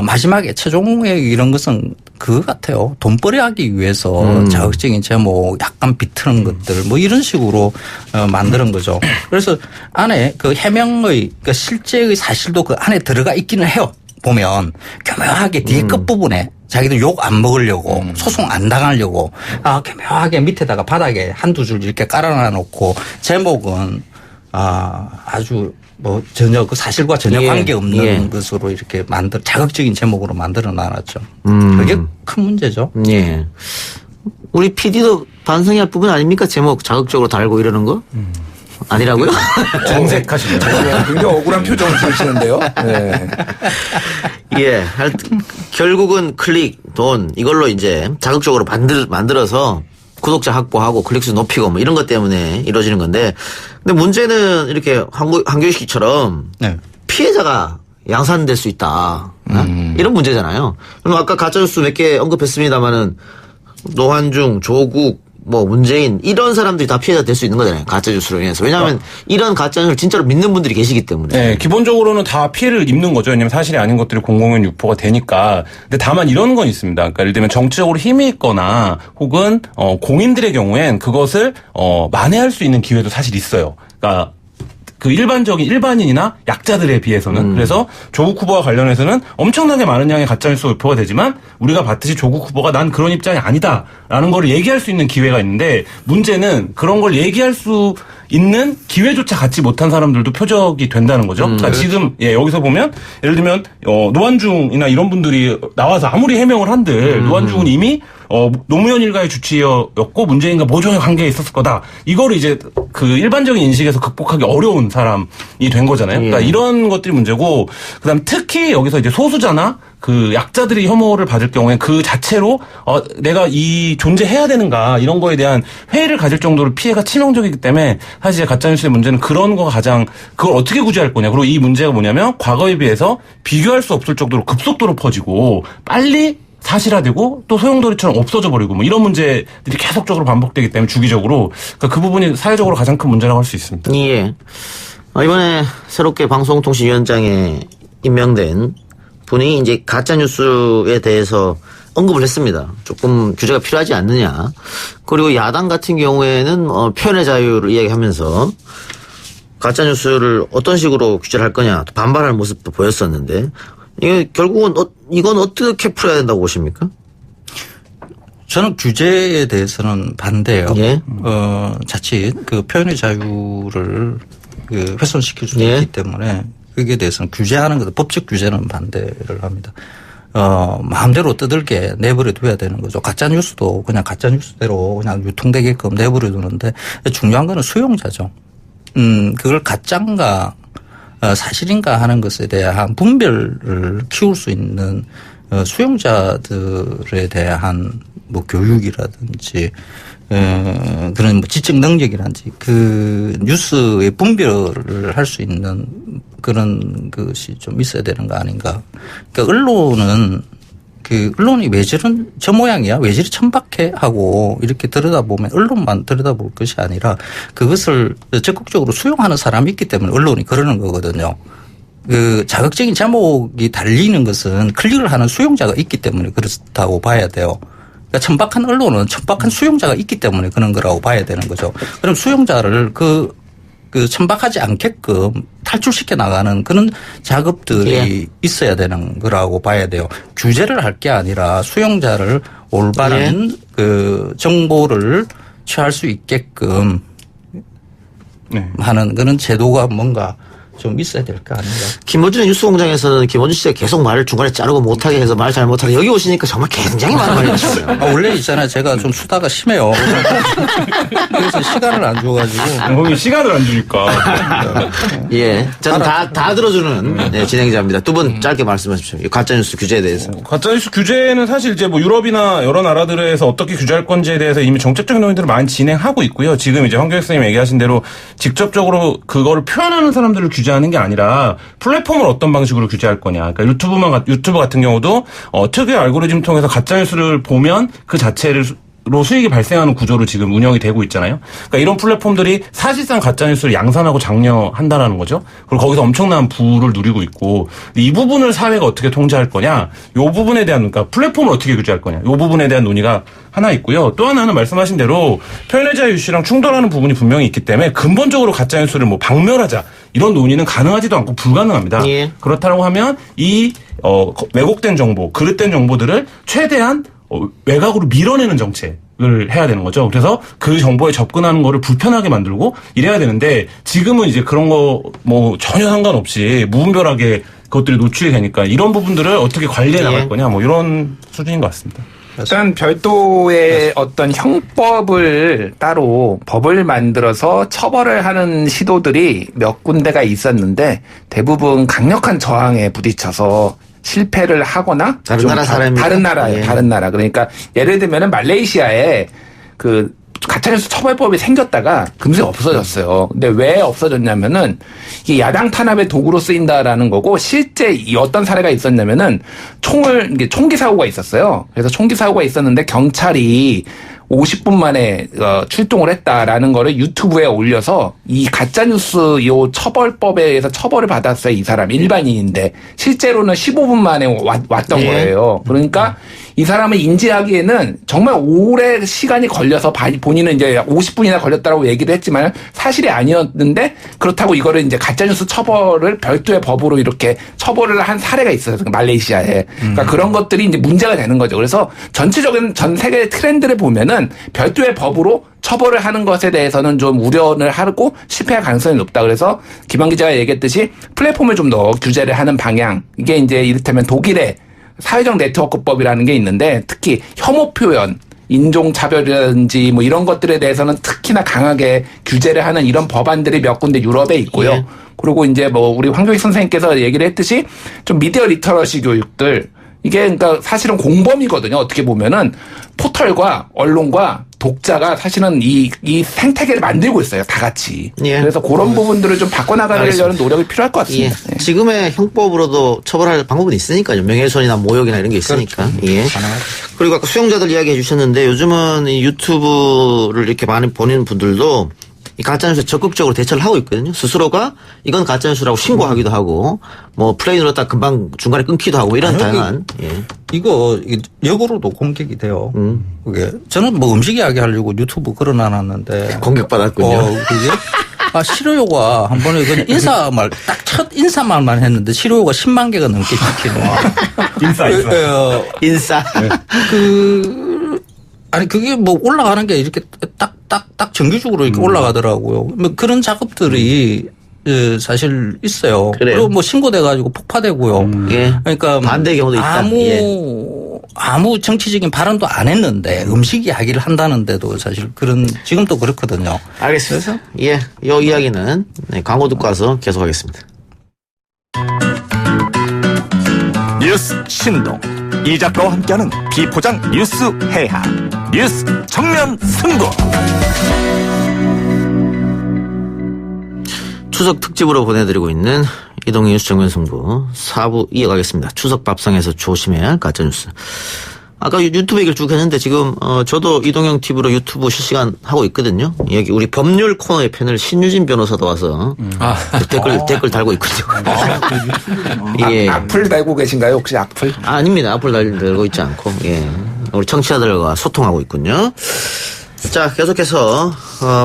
마지막에 최종의 이런 것은 그거 같아요. 돈벌이 하기 위해서 자극적인 제목 약간 비트는 것들 뭐 이런 식으로 만드는 거죠. 그래서 안에 해명의 실제의 사실도 그 안에 들어가 있기는 해요. 보면 교묘하게 뒤에 끝부분에 자기들 욕 안 먹으려고 소송 안 당하려고 교묘하게 밑에다가 바닥에 한두 줄 이렇게 깔아놔 놓고 제목은 아주 뭐 전혀 그 사실과 전혀 관계없는 것으로 이렇게 자극적인 제목으로 만들어 놨죠. 그게 큰 문제죠. 예. 우리 PD도 반성해야 할 부분 아닙니까? 제목 자극적으로 달고 이러는 거? 아니라고요? 정색하시네요. 굉장히 억울한 표정을 지으시는데요. 네. 예. 하여튼 결국은 클릭, 돈 이걸로 이제 자극적으로 만들어서 구독자 확보하고 클릭수 높이고 뭐 이런 것 때문에 이루어지는 건데 근데 문제는 이렇게 한교식처럼 네. 피해자가 양산될 수 있다. 이런 문제잖아요. 그럼 아까 가짜뉴스 몇 개 언급했습니다마는 노환중, 조국, 뭐 문재인 이런 사람들이 다 피해자 될 수 있는 거잖아요. 가짜뉴스로 인해서. 왜냐하면 이런 가짜뉴스를 진짜로 믿는 분들이 계시기 때문에. 네, 기본적으로는 다 피해를 입는 거죠. 왜냐하면 사실이 아닌 것들이 공공연 유포가 되니까. 근데 다만 이런 건 있습니다. 그러니까 예를 들면 정치적으로 힘이 있거나 혹은 공인들의 경우엔 그것을 만회할 수 있는 기회도 사실 있어요. 그러니까 그 일반인이나 약자들에 비해서는. 그래서 조국 후보와 관련해서는 엄청나게 많은 양의 가짜뉴스가 유포가 되지만 우리가 봤듯이 조국 후보가 난 그런 입장이 아니다라는 걸 얘기할 수 있는 기회가 있는데 문제는 그런 걸 얘기할 수 있는 기회조차 갖지 못한 사람들도 표적이 된다는 거죠. 그러니까 지금 여기서 보면 예를 들면 노환중이나 이런 분들이 나와서 아무리 해명을 한들 노환중은 이미 노무현 일가의 주치의였고 문재인과 모종의 관계에 있었을 거다. 이거를 이제 그 일반적인 인식에서 극복하기 어려운 사람이 된 거잖아요. 그러니까 이런 것들이 문제고 그다음 특히 여기서 이제 소수자나 그 약자들이 혐오를 받을 경우에 그 자체로 내가 이 존재해야 되는가 이런 거에 대한 회의를 가질 정도로 피해가 치명적이기 때문에 사실 이제 가짜뉴스의 문제는 그런 거가 가장 그걸 어떻게 구제할 거냐. 그리고 이 문제가 뭐냐면 과거에 비해서 비교할 수 없을 정도로 급속도로 퍼지고 빨리 사실화되고 또 소용돌이처럼 없어져 버리고 뭐 이런 문제들이 계속적으로 반복되기 때문에 주기적으로 그러니까 그 부분이 사회적으로 가장 큰 문제라고 할 수 있습니다. 예. 이번에 새롭게 방송통신위원장에 임명된 분이 이제 가짜뉴스에 대해서 언급을 했습니다. 조금 규제가 필요하지 않느냐. 그리고 야당 같은 경우에는 표현의 자유를 이야기하면서 가짜뉴스를 어떤 식으로 규제를 할 거냐 반발할 모습도 보였었는데 이게 결국은 이건 어떻게 풀어야 된다고 보십니까? 저는 규제에 대해서는 반대예요. 예. 자칫 그 표현의 자유를 그 훼손시킬 수 있기 때문에 거기에 대해서는 규제하는 것, 법적 규제는 반대를 합니다. 마음대로 떠들게 내버려 둬야 되는 거죠. 가짜뉴스도 그냥 가짜뉴스대로 그냥 유통되게끔 내버려 두는데 중요한 거는 수용자죠. 그걸 가짜인가 사실인가 하는 것에 대한 분별을 키울 수 있는 수용자들에 대한 뭐 교육이라든지 그런 뭐 지적 능력이라든지 그 뉴스의 분별을 할 수 있는 그런 것이 좀 있어야 되는 거 아닌가. 그러니까 언론이 왜 저 모양이야? 왜 저리 천박해? 하고 이렇게 들여다보면 언론만 들여다볼 것이 아니라 그것을 적극적으로 수용하는 사람이 있기 때문에 언론이 그러는 거거든요. 그 자극적인 제목이 달리는 것은 클릭을 하는 수용자가 있기 때문에 그렇다고 봐야 돼요. 그러니까 천박한 언론은 천박한 수용자가 있기 때문에 그런 거라고 봐야 되는 거죠. 그럼 수용자를 그 천박하지 않게끔 탈출시켜 나가는 그런 작업들이 있어야 되는 거라고 봐야 돼요. 규제를 할 게 아니라 수용자를 올바른 그 정보를 취할 수 있게끔 하는 그런 제도가 뭔가 좀 있어야 될 거 아닌가. 김어준의 뉴스공장에서는 김어준 씨가 계속 말을 중간에 자르고 못하게 해서 말 잘 못하게 여기 오시니까 정말 굉장히 많은 말이 하시어요. 원래 있잖아요. 제가 좀 수다가 심해요. 그래서 시간을 안 줘가지고. 거기 시간을 안 주니까. 예. 저는 다 들어주는 진행자입니다. 두 분 짧게 말씀하십시오. 가짜뉴스 규제에 대해서. 가짜뉴스 규제는 사실 이제 뭐 유럽이나 여러 나라들에서 어떻게 규제할 건지에 대해서 이미 정책적인 논의들을 많이 진행하고 있고요. 지금 이제 황교익 선생님 얘기하신 대로 직접적으로 그거를 표현하는 사람들을 규제하는 게 아니라 플랫폼을 어떤 방식으로 규제할 거냐. 그러니까 유튜브 같은 경우도 특유의 알고리즘 통해서 가짜뉴스를 보면 그 자체로 수익이 발생하는 구조로 지금 운영이 되고 있잖아요. 그러니까 이런 플랫폼들이 사실상 가짜뉴스를 양산하고 장려한다라는 거죠. 그리고 거기서 엄청난 부를 누리고 있고 이 부분을 사회가 어떻게 통제할 거냐. 이 부분에 대한 그러니까 플랫폼을 어떻게 규제할 거냐. 이 부분에 대한 논의가 하나 있고요. 또 하나는 말씀하신 대로 표현의 자유 유씨랑 충돌하는 부분이 분명히 있기 때문에 근본적으로 가짜뉴스를 뭐 박멸하자 이런 논의는 가능하지도 않고 불가능합니다. 예. 그렇다고 하면 이 왜곡된 정보, 그릇된 정보들을 최대한 외곽으로 밀어내는 정책을 해야 되는 거죠. 그래서 그 정보에 접근하는 거를 불편하게 만들고 이래야 되는데 지금은 이제 그런 거 뭐 전혀 상관없이 무분별하게 그것들이 노출이 되니까 이런 부분들을 어떻게 관리해 나갈 거냐 뭐 이런 수준인 것 같습니다. 일단 별도의 어떤 형법을 따로 법을 만들어서 처벌을 하는 시도들이 몇 군데가 있었는데 대부분 강력한 저항에 부딪혀서 실패를 하거나 다른 나라 사람이 다른 나라 그러니까 예를 들면은 말레이시아에 그 가짜뉴스 처벌법이 생겼다가 금세 없어졌어요. 근데 왜 없어졌냐면은 이게 야당 탄압의 도구로 쓰인다라는 거고 실제 어떤 사례가 있었냐면은 총기 사고가 있었어요. 그래서 총기 사고가 있었는데 경찰이 50분 만에 출동을 했다라는 거를 유튜브에 올려서 이 가짜뉴스 요 처벌법에 의해서 처벌을 받았어요. 이 사람 일반인인데 실제로는 15분 만에 왔던 거예요. 그러니까 이 사람을 인지하기에는 정말 오래 시간이 걸려서 본인은 이제 50분이나 걸렸다고 얘기를 했지만 사실이 아니었는데 그렇다고 이거를 이제 가짜뉴스 처벌을 별도의 법으로 이렇게 처벌을 한 사례가 있어요. 말레이시아에. 그러니까 그런 것들이 이제 문제가 되는 거죠. 그래서 전체적인 전 세계의 트렌드를 보면은 별도의 법으로 처벌을 하는 것에 대해서는 좀 우려를 하고 실패할 가능성이 높다. 그래서 김한 기자가 얘기했듯이 플랫폼을 좀 더 규제를 하는 방향. 이게 이제 이를테면 독일의 사회적 네트워크법이라는 게 있는데 특히 혐오 표현, 인종차별이라든지 뭐 이런 것들에 대해서는 특히나 강하게 규제를 하는 이런 법안들이 몇 군데 유럽에 있고요. 예. 그리고 이제 뭐 우리 황교익 선생님께서 얘기를 했듯이 좀 미디어 리터러시 교육들 이게 그러니까 사실은 공범이거든요. 어떻게 보면은 포털과 언론과 독자가 사실은 이 생태계를 만들고 있어요. 다 같이. 예. 그래서 그런 부분들을 좀 바꿔나가려는 노력이 필요할 것 같습니다. 예. 네. 지금의 형법으로도 처벌할 방법은 있으니까요. 명예훼손이나 모욕이나 이런 게 있으니까. 그렇죠. 예. 그리고 아까 수용자들 이야기해 주셨는데 요즘은 이 유튜브를 이렇게 많이 보는 분들도 이 가짜뉴스에 적극적으로 대처를 하고 있거든요. 스스로가 이건 가짜뉴스라고 신고하기도 하고 뭐 플레이 딱 금방 중간에 끊기도 하고 이런 다양한. 예. 이거 역으로도 공격이 돼요. 그게 저는 뭐 음식 이야기 하려고 유튜브 걸어놔놨는데 공격받았군요. 그게 실효요가 한 번에 그냥 인사말 딱 첫 인사말만 했는데 실효요가 10만 개가 넘게 찍히는. 인싸. 아니 그게 뭐 올라가는 게 이렇게 딱 정규적으로 이렇게 올라가더라고요. 뭐 그런 작업들이 사실 있어요. 그래요. 그리고 뭐 신고돼가지고 폭파되고요. 예. 그러니까 반대 경우도 있다. 아무 정치적인 발언도 안 했는데 음식 이야기를 한다는데도 사실 지금도 그렇거든요. 알겠습니다. 예, 이 이야기는 광고 듣고 와서 계속하겠습니다. 뉴스 신동 이 작가와 함께하는 비포장 뉴스 해학 뉴스 정면 승부. 추석 특집으로 보내드리고 있는 이동희 뉴스 정면 승부 4부 이어가겠습니다. 추석 밥상에서 조심해야 할 가짜뉴스. 아까 유튜브 얘기를 쭉 했는데 지금 저도 이동형 TV로 유튜브 실시간 하고 있거든요. 여기 우리 법률 코너의 패널 신유진 변호사도 와서 댓글 달고 있거든요. 예. 악플 달고 계신가요? 혹시 악플? 아닙니다. 악플 달고 있지 않고 예. 우리 청취자들과 소통하고 있군요. 자, 계속해서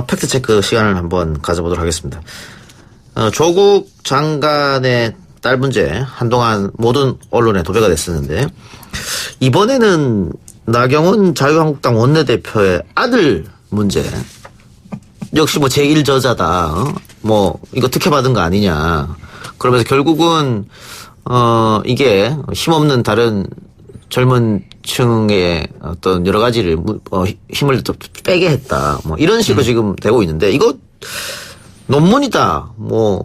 팩트 체크 시간을 한번 가져보도록 하겠습니다. 조국 장관의 딸 문제 한동안 모든 언론에 도배가 됐었는데 이번에는 나경원 자유한국당 원내대표의 아들 문제 역시 뭐 제1저자다. 뭐 이거 특혜받은 거 아니냐. 그러면서 결국은 이게 힘없는 다른 젊은 층의 어떤 여러 가지를 힘을 또 빼게 했다. 뭐 이런 식으로 지금 되고 있는데 이거 논문이다. 뭐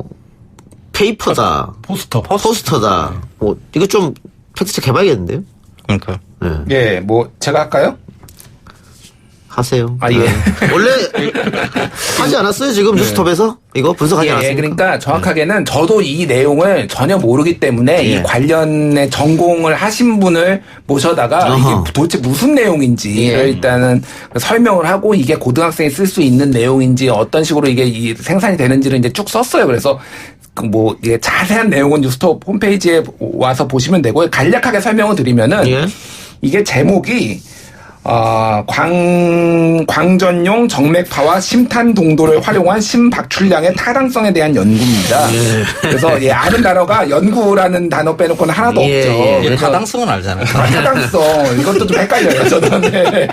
페이퍼다. 포스터다. 뭐 이거 좀 팩트체크 해봐야겠는데요. 그러니까. 네. 예, 뭐 제가 할까요? 하세요. 아, 예. 네. 원래 하지 않았어요? 지금 뉴스톱에서 이거 분석하지 않았습니까? 그러니까 정확하게는 저도 이 내용을 전혀 모르기 때문에 이 관련의 전공을 하신 분을 모셔다가 이게 도대체 무슨 내용인지를 일단은 설명을 하고 이게 고등학생이 쓸 수 있는 내용인지 어떤 식으로 이게 생산이 되는지를 이제 쭉 썼어요. 그래서 뭐 이게 자세한 내용은 뉴스톱 홈페이지에 와서 보시면 되고 간략하게 설명을 드리면은 이게 제목이 광전용 정맥파와 심탄 동도를 활용한 심박출량의 타당성에 대한 연구입니다. 그래서 아는 단어가 연구라는 단어 빼놓고는 하나도 없죠. 예, 타당성은 알잖아요. 타당성 이것도 좀 헷갈려요. 저도. 네.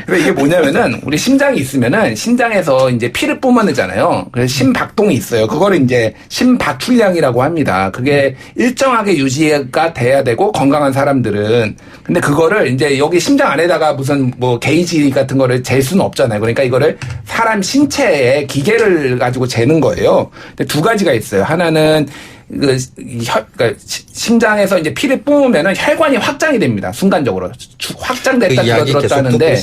그래서 이게 뭐냐면은 우리 심장이 있으면은 심장에서 이제 피를 뿜어내잖아요. 그래서 심박동이 있어요. 그거를 이제 심박출량이라고 합니다. 그게 일정하게 유지가 돼야 되고 건강한 사람들은 근데 그거를 이제 여기 심장 안에다가 무슨 뭐 게이지 같은 거를 잴 수는 없잖아요. 그러니까 이거를 사람 신체에 기계를 가지고 재는 거예요. 근데 두 가지가 있어요. 하나는 그러니까 심장에서 이제 피를 뿜으면은 혈관이 확장이 됩니다. 순간적으로 확장됐다 들었다는데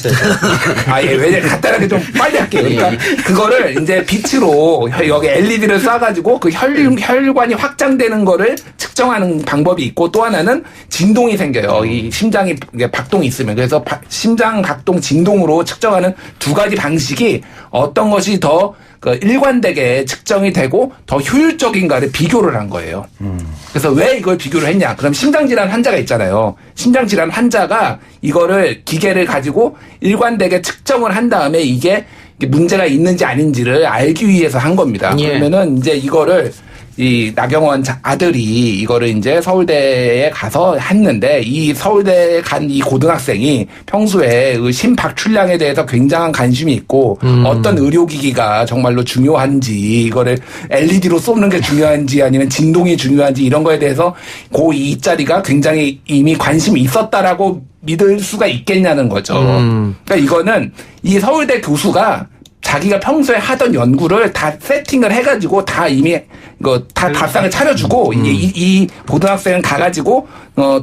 왜 간단하게 좀 빨리 할게요. 그러니까 그거를 이제 빛으로 여기 LED를 쏴가지고 그 혈관이 확장되는 거를 측정하는 방법이 있고 또 하나는 진동이 생겨요. 이 심장이 박동이 있으면 그래서 심장 박동 진동으로 측정하는 두 가지 방식이 어떤 것이 더 일관되게 측정이 되고 더 효율적인가를 비교를 한 거예요. 그래서 왜 이걸 비교를 했냐? 그럼 심장질환 환자가 있잖아요. 심장질환 환자가 이거를 기계를 가지고 일관되게 측정을 한 다음에 이게 문제가 있는지 아닌지를 알기 위해서 한 겁니다. 그러면은 이제 이거를 이 나경원 아들이 이거를 이제 서울대에 가서 했는데 이 서울대에 간 이 고등학생이 평소에 그 심박출량에 대해서 굉장한 관심이 있고 어떤 의료기기가 정말로 중요한지 이거를 LED로 쏘는 게 중요한지 아니면 진동이 중요한지 이런 거에 대해서 고2짜리가 굉장히 이미 관심이 있었다라고 믿을 수가 있겠냐는 거죠. 그러니까 이거는 이 서울대 교수가 자기가 평소에 하던 연구를 다 세팅을 해가지고 다 이미 다 답상을 차려주고 이 고등학생은 가가지고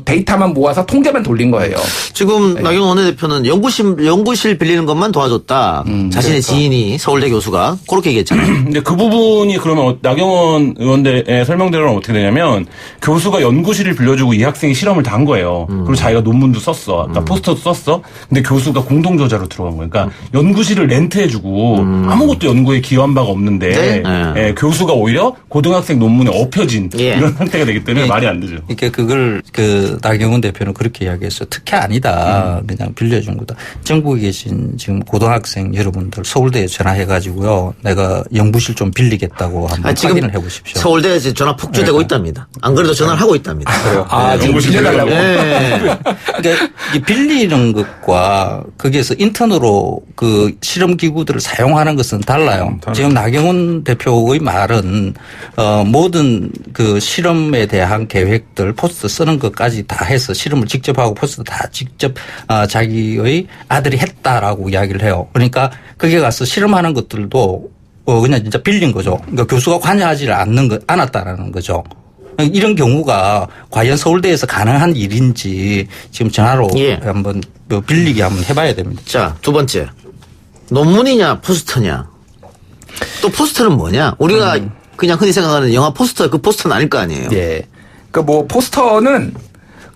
데이터만 모아서 통계만 돌린 거예요. 지금 나경원 원내대표는 연구실 빌리는 것만 도와줬다. 자신의 지인이 서울대 교수가 그렇게 얘기했잖아요. 근데 그 부분이 그러면 나경원 의원의 설명대로는 어떻게 되냐면 교수가 연구실을 빌려주고 이 학생이 실험을 다 한 거예요. 그리고 자기가 논문도 썼어. 그러니까 포스터도 썼어. 근데 교수가 공동저자로 들어간 거예요. 그러니까 연구실을 렌트해주고 아무것도 연구에 기여한 바가 없는데 교수가 오히려 고등학생 논문에 엎혀진 이런 상태가 되기 때문에 말이 안 되죠. 그러니까 그걸 나경원 대표는 그렇게 이야기했어요. 특혜 아니다. 그냥 빌려준 거다. 전국에 계신 지금 고등학생 여러분들 서울대에 전화해가지고요. 내가 연구실 좀 빌리겠다고 한번 확인을 해보십시오. 서울대에 전화 폭주되고 있답니다. 안 그래도 전화를 하고 있답니다. 그래요? 연구실 빌려달라고. 그러니까 빌리는 것과 거기에서 인턴으로 그 실험 기구들을 사용하는 것은 달라요. 지금 나경원 대표의 말은 모든 그 실험에 대한 계획들 포스터 쓰는 것까지 다 해서 실험을 직접 하고 포스터 다 직접 자기의 아들이 했다라고 이야기를 해요. 그러니까 거기에 가서 실험하는 것들도 그냥 진짜 빌린 거죠. 그러니까 교수가 관여하지 않았다라는 거죠. 이런 경우가 과연 서울대에서 가능한 일인지 지금 전화로 한번 빌리기 한번 해봐야 됩니다. 자, 두 번째. 논문이냐 포스터냐. 또 포스터는 뭐냐. 우리가 그냥 흔히 생각하는 영화 포스터 그 포스터는 아닐 거 아니에요. 예. 그 뭐 포스터는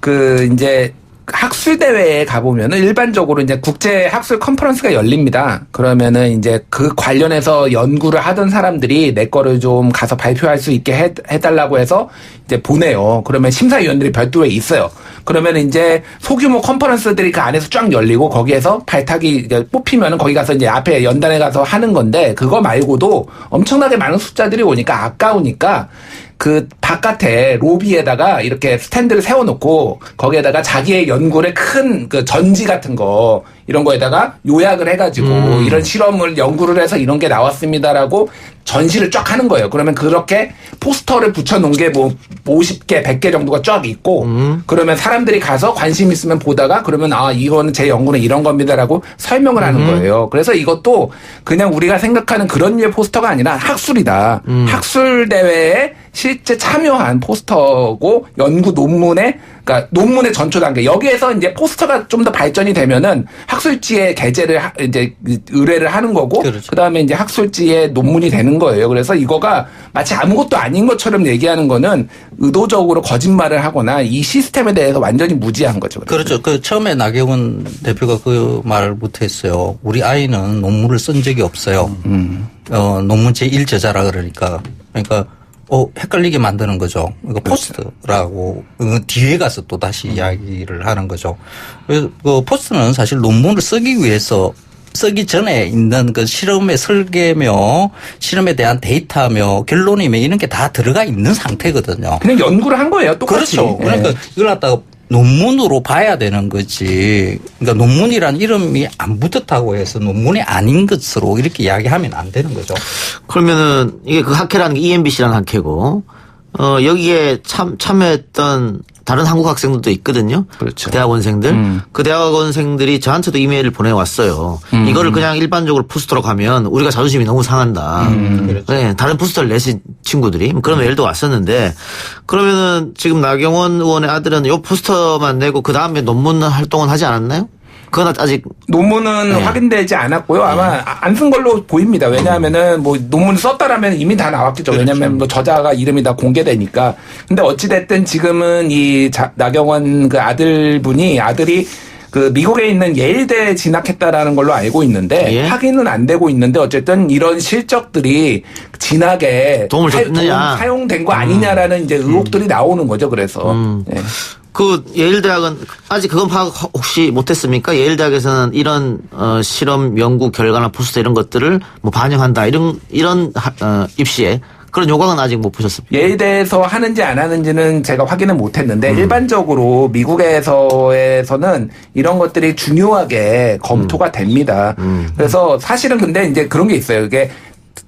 그 이제 학술 대회에 가보면은 일반적으로 이제 국제 학술 컨퍼런스가 열립니다. 그러면은 이제 그 관련해서 연구를 하던 사람들이 내 거를 좀 가서 발표할 수 있게 해달라고 해서 이제 보내요. 그러면 심사위원들이 별도에 있어요. 그러면 이제 소규모 컨퍼런스들이 그 안에서 쫙 열리고 거기에서 발탁이 이제 뽑히면은 거기 가서 이제 앞에 연단에 가서 하는 건데 그거 말고도 엄청나게 많은 숫자들이 오니까 아까우니까 그 바깥에 로비에다가 이렇게 스탠드를 세워놓고 거기에다가 자기의 연구를 큰 그 전지 같은 거 이런 거에다가 요약을 해가지고 이런 실험을 연구를 해서 이런 게 나왔습니다라고 전시를 쫙 하는 거예요. 그러면 그렇게 포스터를 붙여놓은 게 뭐 50개, 100개 정도가 쫙 있고 그러면 사람들이 가서 관심 있으면 보다가 그러면 이거는 제 연구는 이런 겁니다라고 설명을 하는 거예요. 그래서 이것도 그냥 우리가 생각하는 그런 류의 포스터가 아니라 학술이다. 학술 대회에 실제 참여한 포스터고 연구 논문에 그러니까 논문의 전초 단계 여기에서 이제 포스터가 좀 더 발전이 되면은 학술지에 게재를 이제 의뢰를 하는 거고 그렇죠. 그다음에 이제 학술지에 논문이 되는 거예요. 그래서 이거가 마치 아무것도 아닌 것처럼 얘기하는 거는 의도적으로 거짓말을 하거나 이 시스템에 대해서 완전히 무지한 거죠. 그렇죠. 그 처음에 나경원 대표가 그 말을 못했어요. 우리 아이는 논문을 쓴 적이 없어요. 논문 제1저자라 그러니까 헷갈리게 만드는 거죠. 이거 포스트라고 뒤에 가서 또 다시 이야기를 하는 거죠. 그래서 그 포스트는 사실 논문을 쓰기 위해서 쓰기 전에 있는 그 실험의 설계며 실험에 대한 데이터며 결론이며 이런 게 다 들어가 있는 상태거든요. 그냥 연구를 한 거예요. 똑같이. 그렇죠. 그러니까 이걸 갖다가 논문으로 봐야 되는 거지. 그러니까 논문이란 이름이 안 붙었다고 해서 논문이 아닌 것으로 이렇게 이야기하면 안 되는 거죠. 그러면은 이게 그 학회라는 게 EMBC라는 학회고 여기에 참여했던 다른 한국 학생들도 있거든요. 그렇죠. 대학원생들. 그 대학원생들이 저한테도 이메일을 보내왔어요. 이거를 그냥 일반적으로 포스터로 가면 우리가 자존심이 너무 상한다. 네, 다른 포스터를 내신 친구들이 그런 메일도 왔었는데 그러면은 지금 나경원 의원의 아들은 요 포스터만 내고 그 다음에 논문 활동은 하지 않았나요? 그건 아직 논문은 확인되지 않았고요. 아마 안 쓴 걸로 보입니다. 왜냐하면은 뭐 논문 썼다라면 이미 다 나왔겠죠. 왜냐하면 뭐 저자가 이름이 다 공개되니까. 근데 어찌됐든 지금은 이 나경원 그 아들이 그 미국에 있는 예일대에 진학했다라는 걸로 알고 있는데 확인은 안 되고 있는데 어쨌든 이런 실적들이 진학에 도움을 줬느냐 사용된 거 아니냐라는 이제 의혹들이 나오는 거죠. 그래서. 네. 그 예일대학은 아직 그건 파악 혹시 못했습니까? 예일대학에서는 이런 실험 연구 결과나 포스터 이런 것들을 뭐 반영한다 이런 입시에 그런 요강은 아직 못 보셨습니까? 예일대에서 하는지 안 하는지는 제가 확인은 못했는데 일반적으로 미국에서는 이런 것들이 중요하게 검토가 됩니다. 그래서 사실은 근데 이제 그런 게 있어요. 이게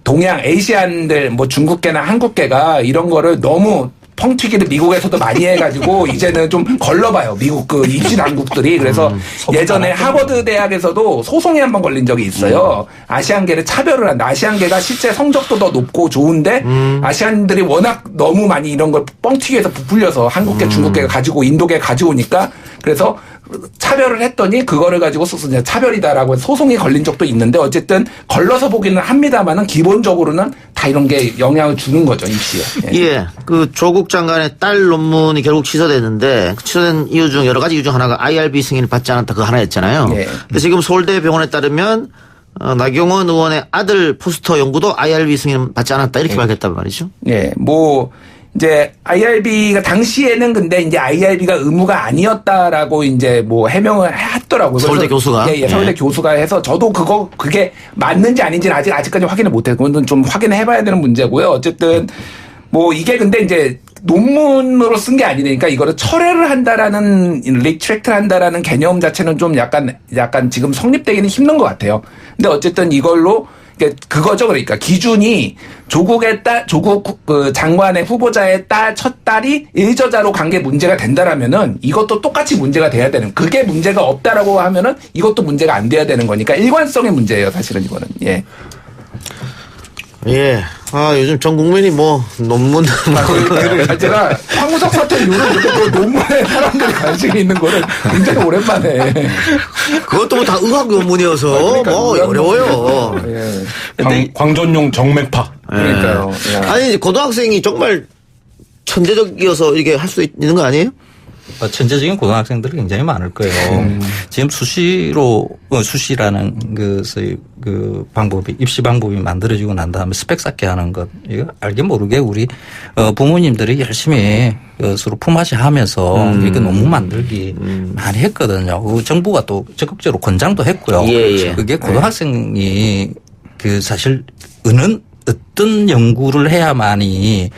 동양 아시안들 뭐 중국계나 한국계가 이런 거를 너무 펑튀기를 미국에서도 많이 해가지고 이제는 좀 걸러봐요. 미국 그 입시 당국들이. 그래서 예전에 하버드 대학에서도 소송이 한 번 걸린 적이 있어요. 아시안계를 차별을 한다. 아시안계가 실제 성적도 더 높고 좋은데 아시안들이 워낙 너무 많이 이런 걸 뻥튀기해서 부풀려서 한국계, 중국계가 가지고 인도계 가지고 오니까 그래서 차별을 했더니 그거를 가지고 이제 차별이다라고 소송이 걸린 적도 있는데 어쨌든 걸러서 보기는 합니다만은 기본적으로는 다 이런 게 영향을 주는 거죠, 입시에. 예. 그 조국 장관의 딸 논문이 결국 취소됐는데 취소된 이유 중 여러 가지 이유 중 하나가 IRB 승인을 받지 않았다 그 하나였잖아요. 예. 근데 지금 서울대병원에 따르면 나경원 의원의 아들 포스터 연구도 IRB 승인 받지 않았다 이렇게 밝혔단 말이죠. 예. 뭐 이제 IRB가 당시에는 근데 이제 IRB가 의무가 아니었다라고 이제 뭐 해명을 했더라고요. 서울대 교수가. 예, 서울대 교수가 해서 저도 그게 맞는지 아닌지는 아직까지 확인을 못했고 그건 좀 확인을 해봐야 되는 문제고요. 어쨌든 뭐 이게 근데 이제 논문으로 쓴 게 아니니까 이거를 철회를 한다라는 리트랙트를 한다라는 개념 자체는 좀 약간 지금 성립되기는 힘든 것 같아요. 근데 어쨌든 이걸로 그거죠. 그러니까 기준이 조국 그 장관의 후보자의 첫 딸이 일저자로 간 게 문제가 된다라면은 이것도 똑같이 문제가 돼야 되는. 그게 문제가 없다라고 하면은 이것도 문제가 안 돼야 되는 거니까 일관성의 문제예요. 사실은 이거는. 예. 예. 요즘 전 국민이 뭐 논문 제가 황우석 사태 이후로 이렇게 논문에 사람들이 관심이 있는 거를 굉장히 오랜만에. 그것도 다 의학 논문이어서 뭐 어려워요. 예. 광전용 정맥파. 그러니까요. 예. 아니 고등학생이 정말 천재적이어서 이렇게 할 수 있는 거 아니에요? 천재적인 고등학생들이 굉장히 많을 거예요. 지금 수시라는 그 방법이, 입시 방법이 만들어지고 난 다음에 스펙 쌓게 하는 것, 이거 알게 모르게 우리 부모님들이 열심히 서로 품앗이 하면서 이렇게 논문 만들기 많이 했거든요. 그 정부가 또 적극적으로 권장도 했고요. 예. 그게 고등학생이 그 사실 어떤 연구를 해야만이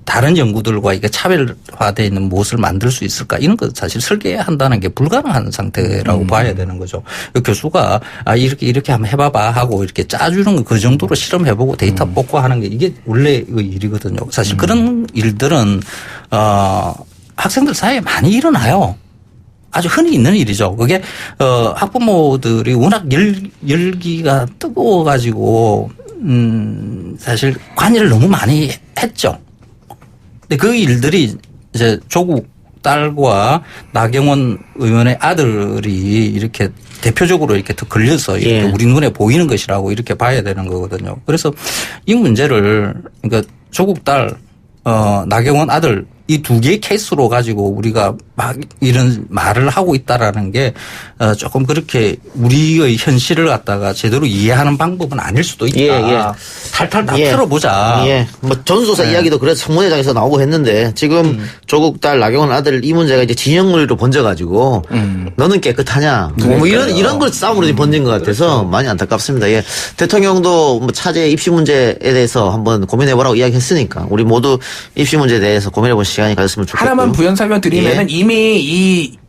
다른 연구들과 이게 차별화되어 있는 무엇을 만들 수 있을까 이런 것 사실 설계한다는 게 불가능한 상태라고 봐야 되는 거죠. 교수가 이렇게 한번 해봐봐 하고 이렇게 짜주는 거 그 정도로 실험해보고 데이터 뽑고 하는 게 이게 원래의 일이거든요. 사실 그런 일들은 학생들 사이에 많이 일어나요. 아주 흔히 있는 일이죠. 그게 학부모들이 워낙 열기가 뜨거워가지고 사실 관여를 너무 많이 했죠. 근데 그 일들이 이제 조국 딸과 나경원 의원의 아들이 이렇게 대표적으로 이렇게 더 걸려서 이렇게 우리 눈에 보이는 것이라고 이렇게 봐야 되는 거거든요. 그래서 이 문제를 그러니까 조국 딸, 나경원 아들 이 두 개의 케이스로 가지고 우리가 막 이런 말을 하고 있다라는 게 조금 그렇게 우리의 현실을 갖다가 제대로 이해하는 방법은 아닐 수도 있다. 예. 탈탈 다 예. 틀어보자. 예. 뭐 전수조사 네. 이야기도 그래서 청문회장에서 나오고 했는데 지금 조국 딸 나경원 아들 이 문제가 이제 진영놀이로 번져가지고 너는 깨끗하냐 뭐 이런 걸 싸움으로 번진 것 같아서 많이 안타깝습니다. 예. 대통령도 뭐 차제 입시 문제에 대해서 한번 고민해보라고 이야기했으니까 우리 모두 입시 문제에 대해서 고민해볼 시간이 가졌으면 좋겠고요. 하나만 부연 설명드리면은 이미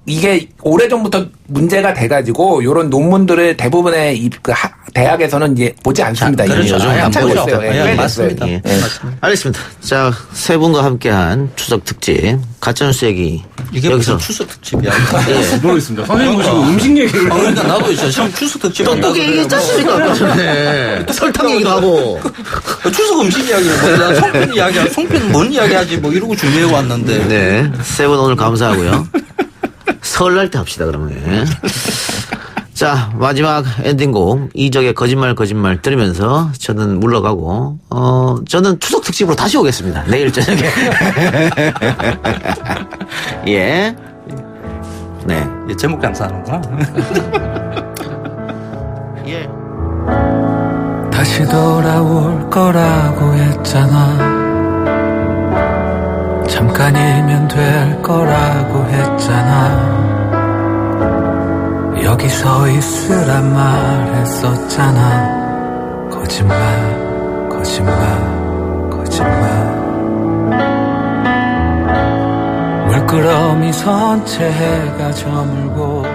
이게 오래전부터 문제가 돼가지고 이런 논문들을 대부분의 대학에서는 이제 보지 않습니다. 그렇죠. 이미 요즘 안 안 보고 보죠. 있어요. 예, 꽤 맞습니다. 됐어요. 예. 알겠습니다. 자, 세 분과 함께한 추석 특집 가짜뉴스 얘기 이게 여기서 무슨 추석 특집이야. 모르겠습니다. 선생님 보시고 음식 얘기를. 그러니까 나도 있어. 지금 추석 특집. 떡볶이 얘기했지 않습니까? 아까 전에 설탕 얘기도 하고 추석 음식 이야기를 뭐 송편 이야기야. 송편 뭔 이야기하지 뭐 이러고 준비해 왔는데. 네, 세 분 오늘 감사하고요. 설날 때 합시다 그러면. 자, 마지막 엔딩곡 이적의 거짓말 들으면서 저는 물러가고 저는 추석 특집으로 다시 오겠습니다. 내일 저녁에. 예. 네. 제목 장사하는구나. 예. 다시 돌아올 거라고 했잖아. 잠깐이면 될 거라고 했잖아. 여기 서 있으란 말했었잖아. 거짓말. 물끄러미 선 채 해가 저물고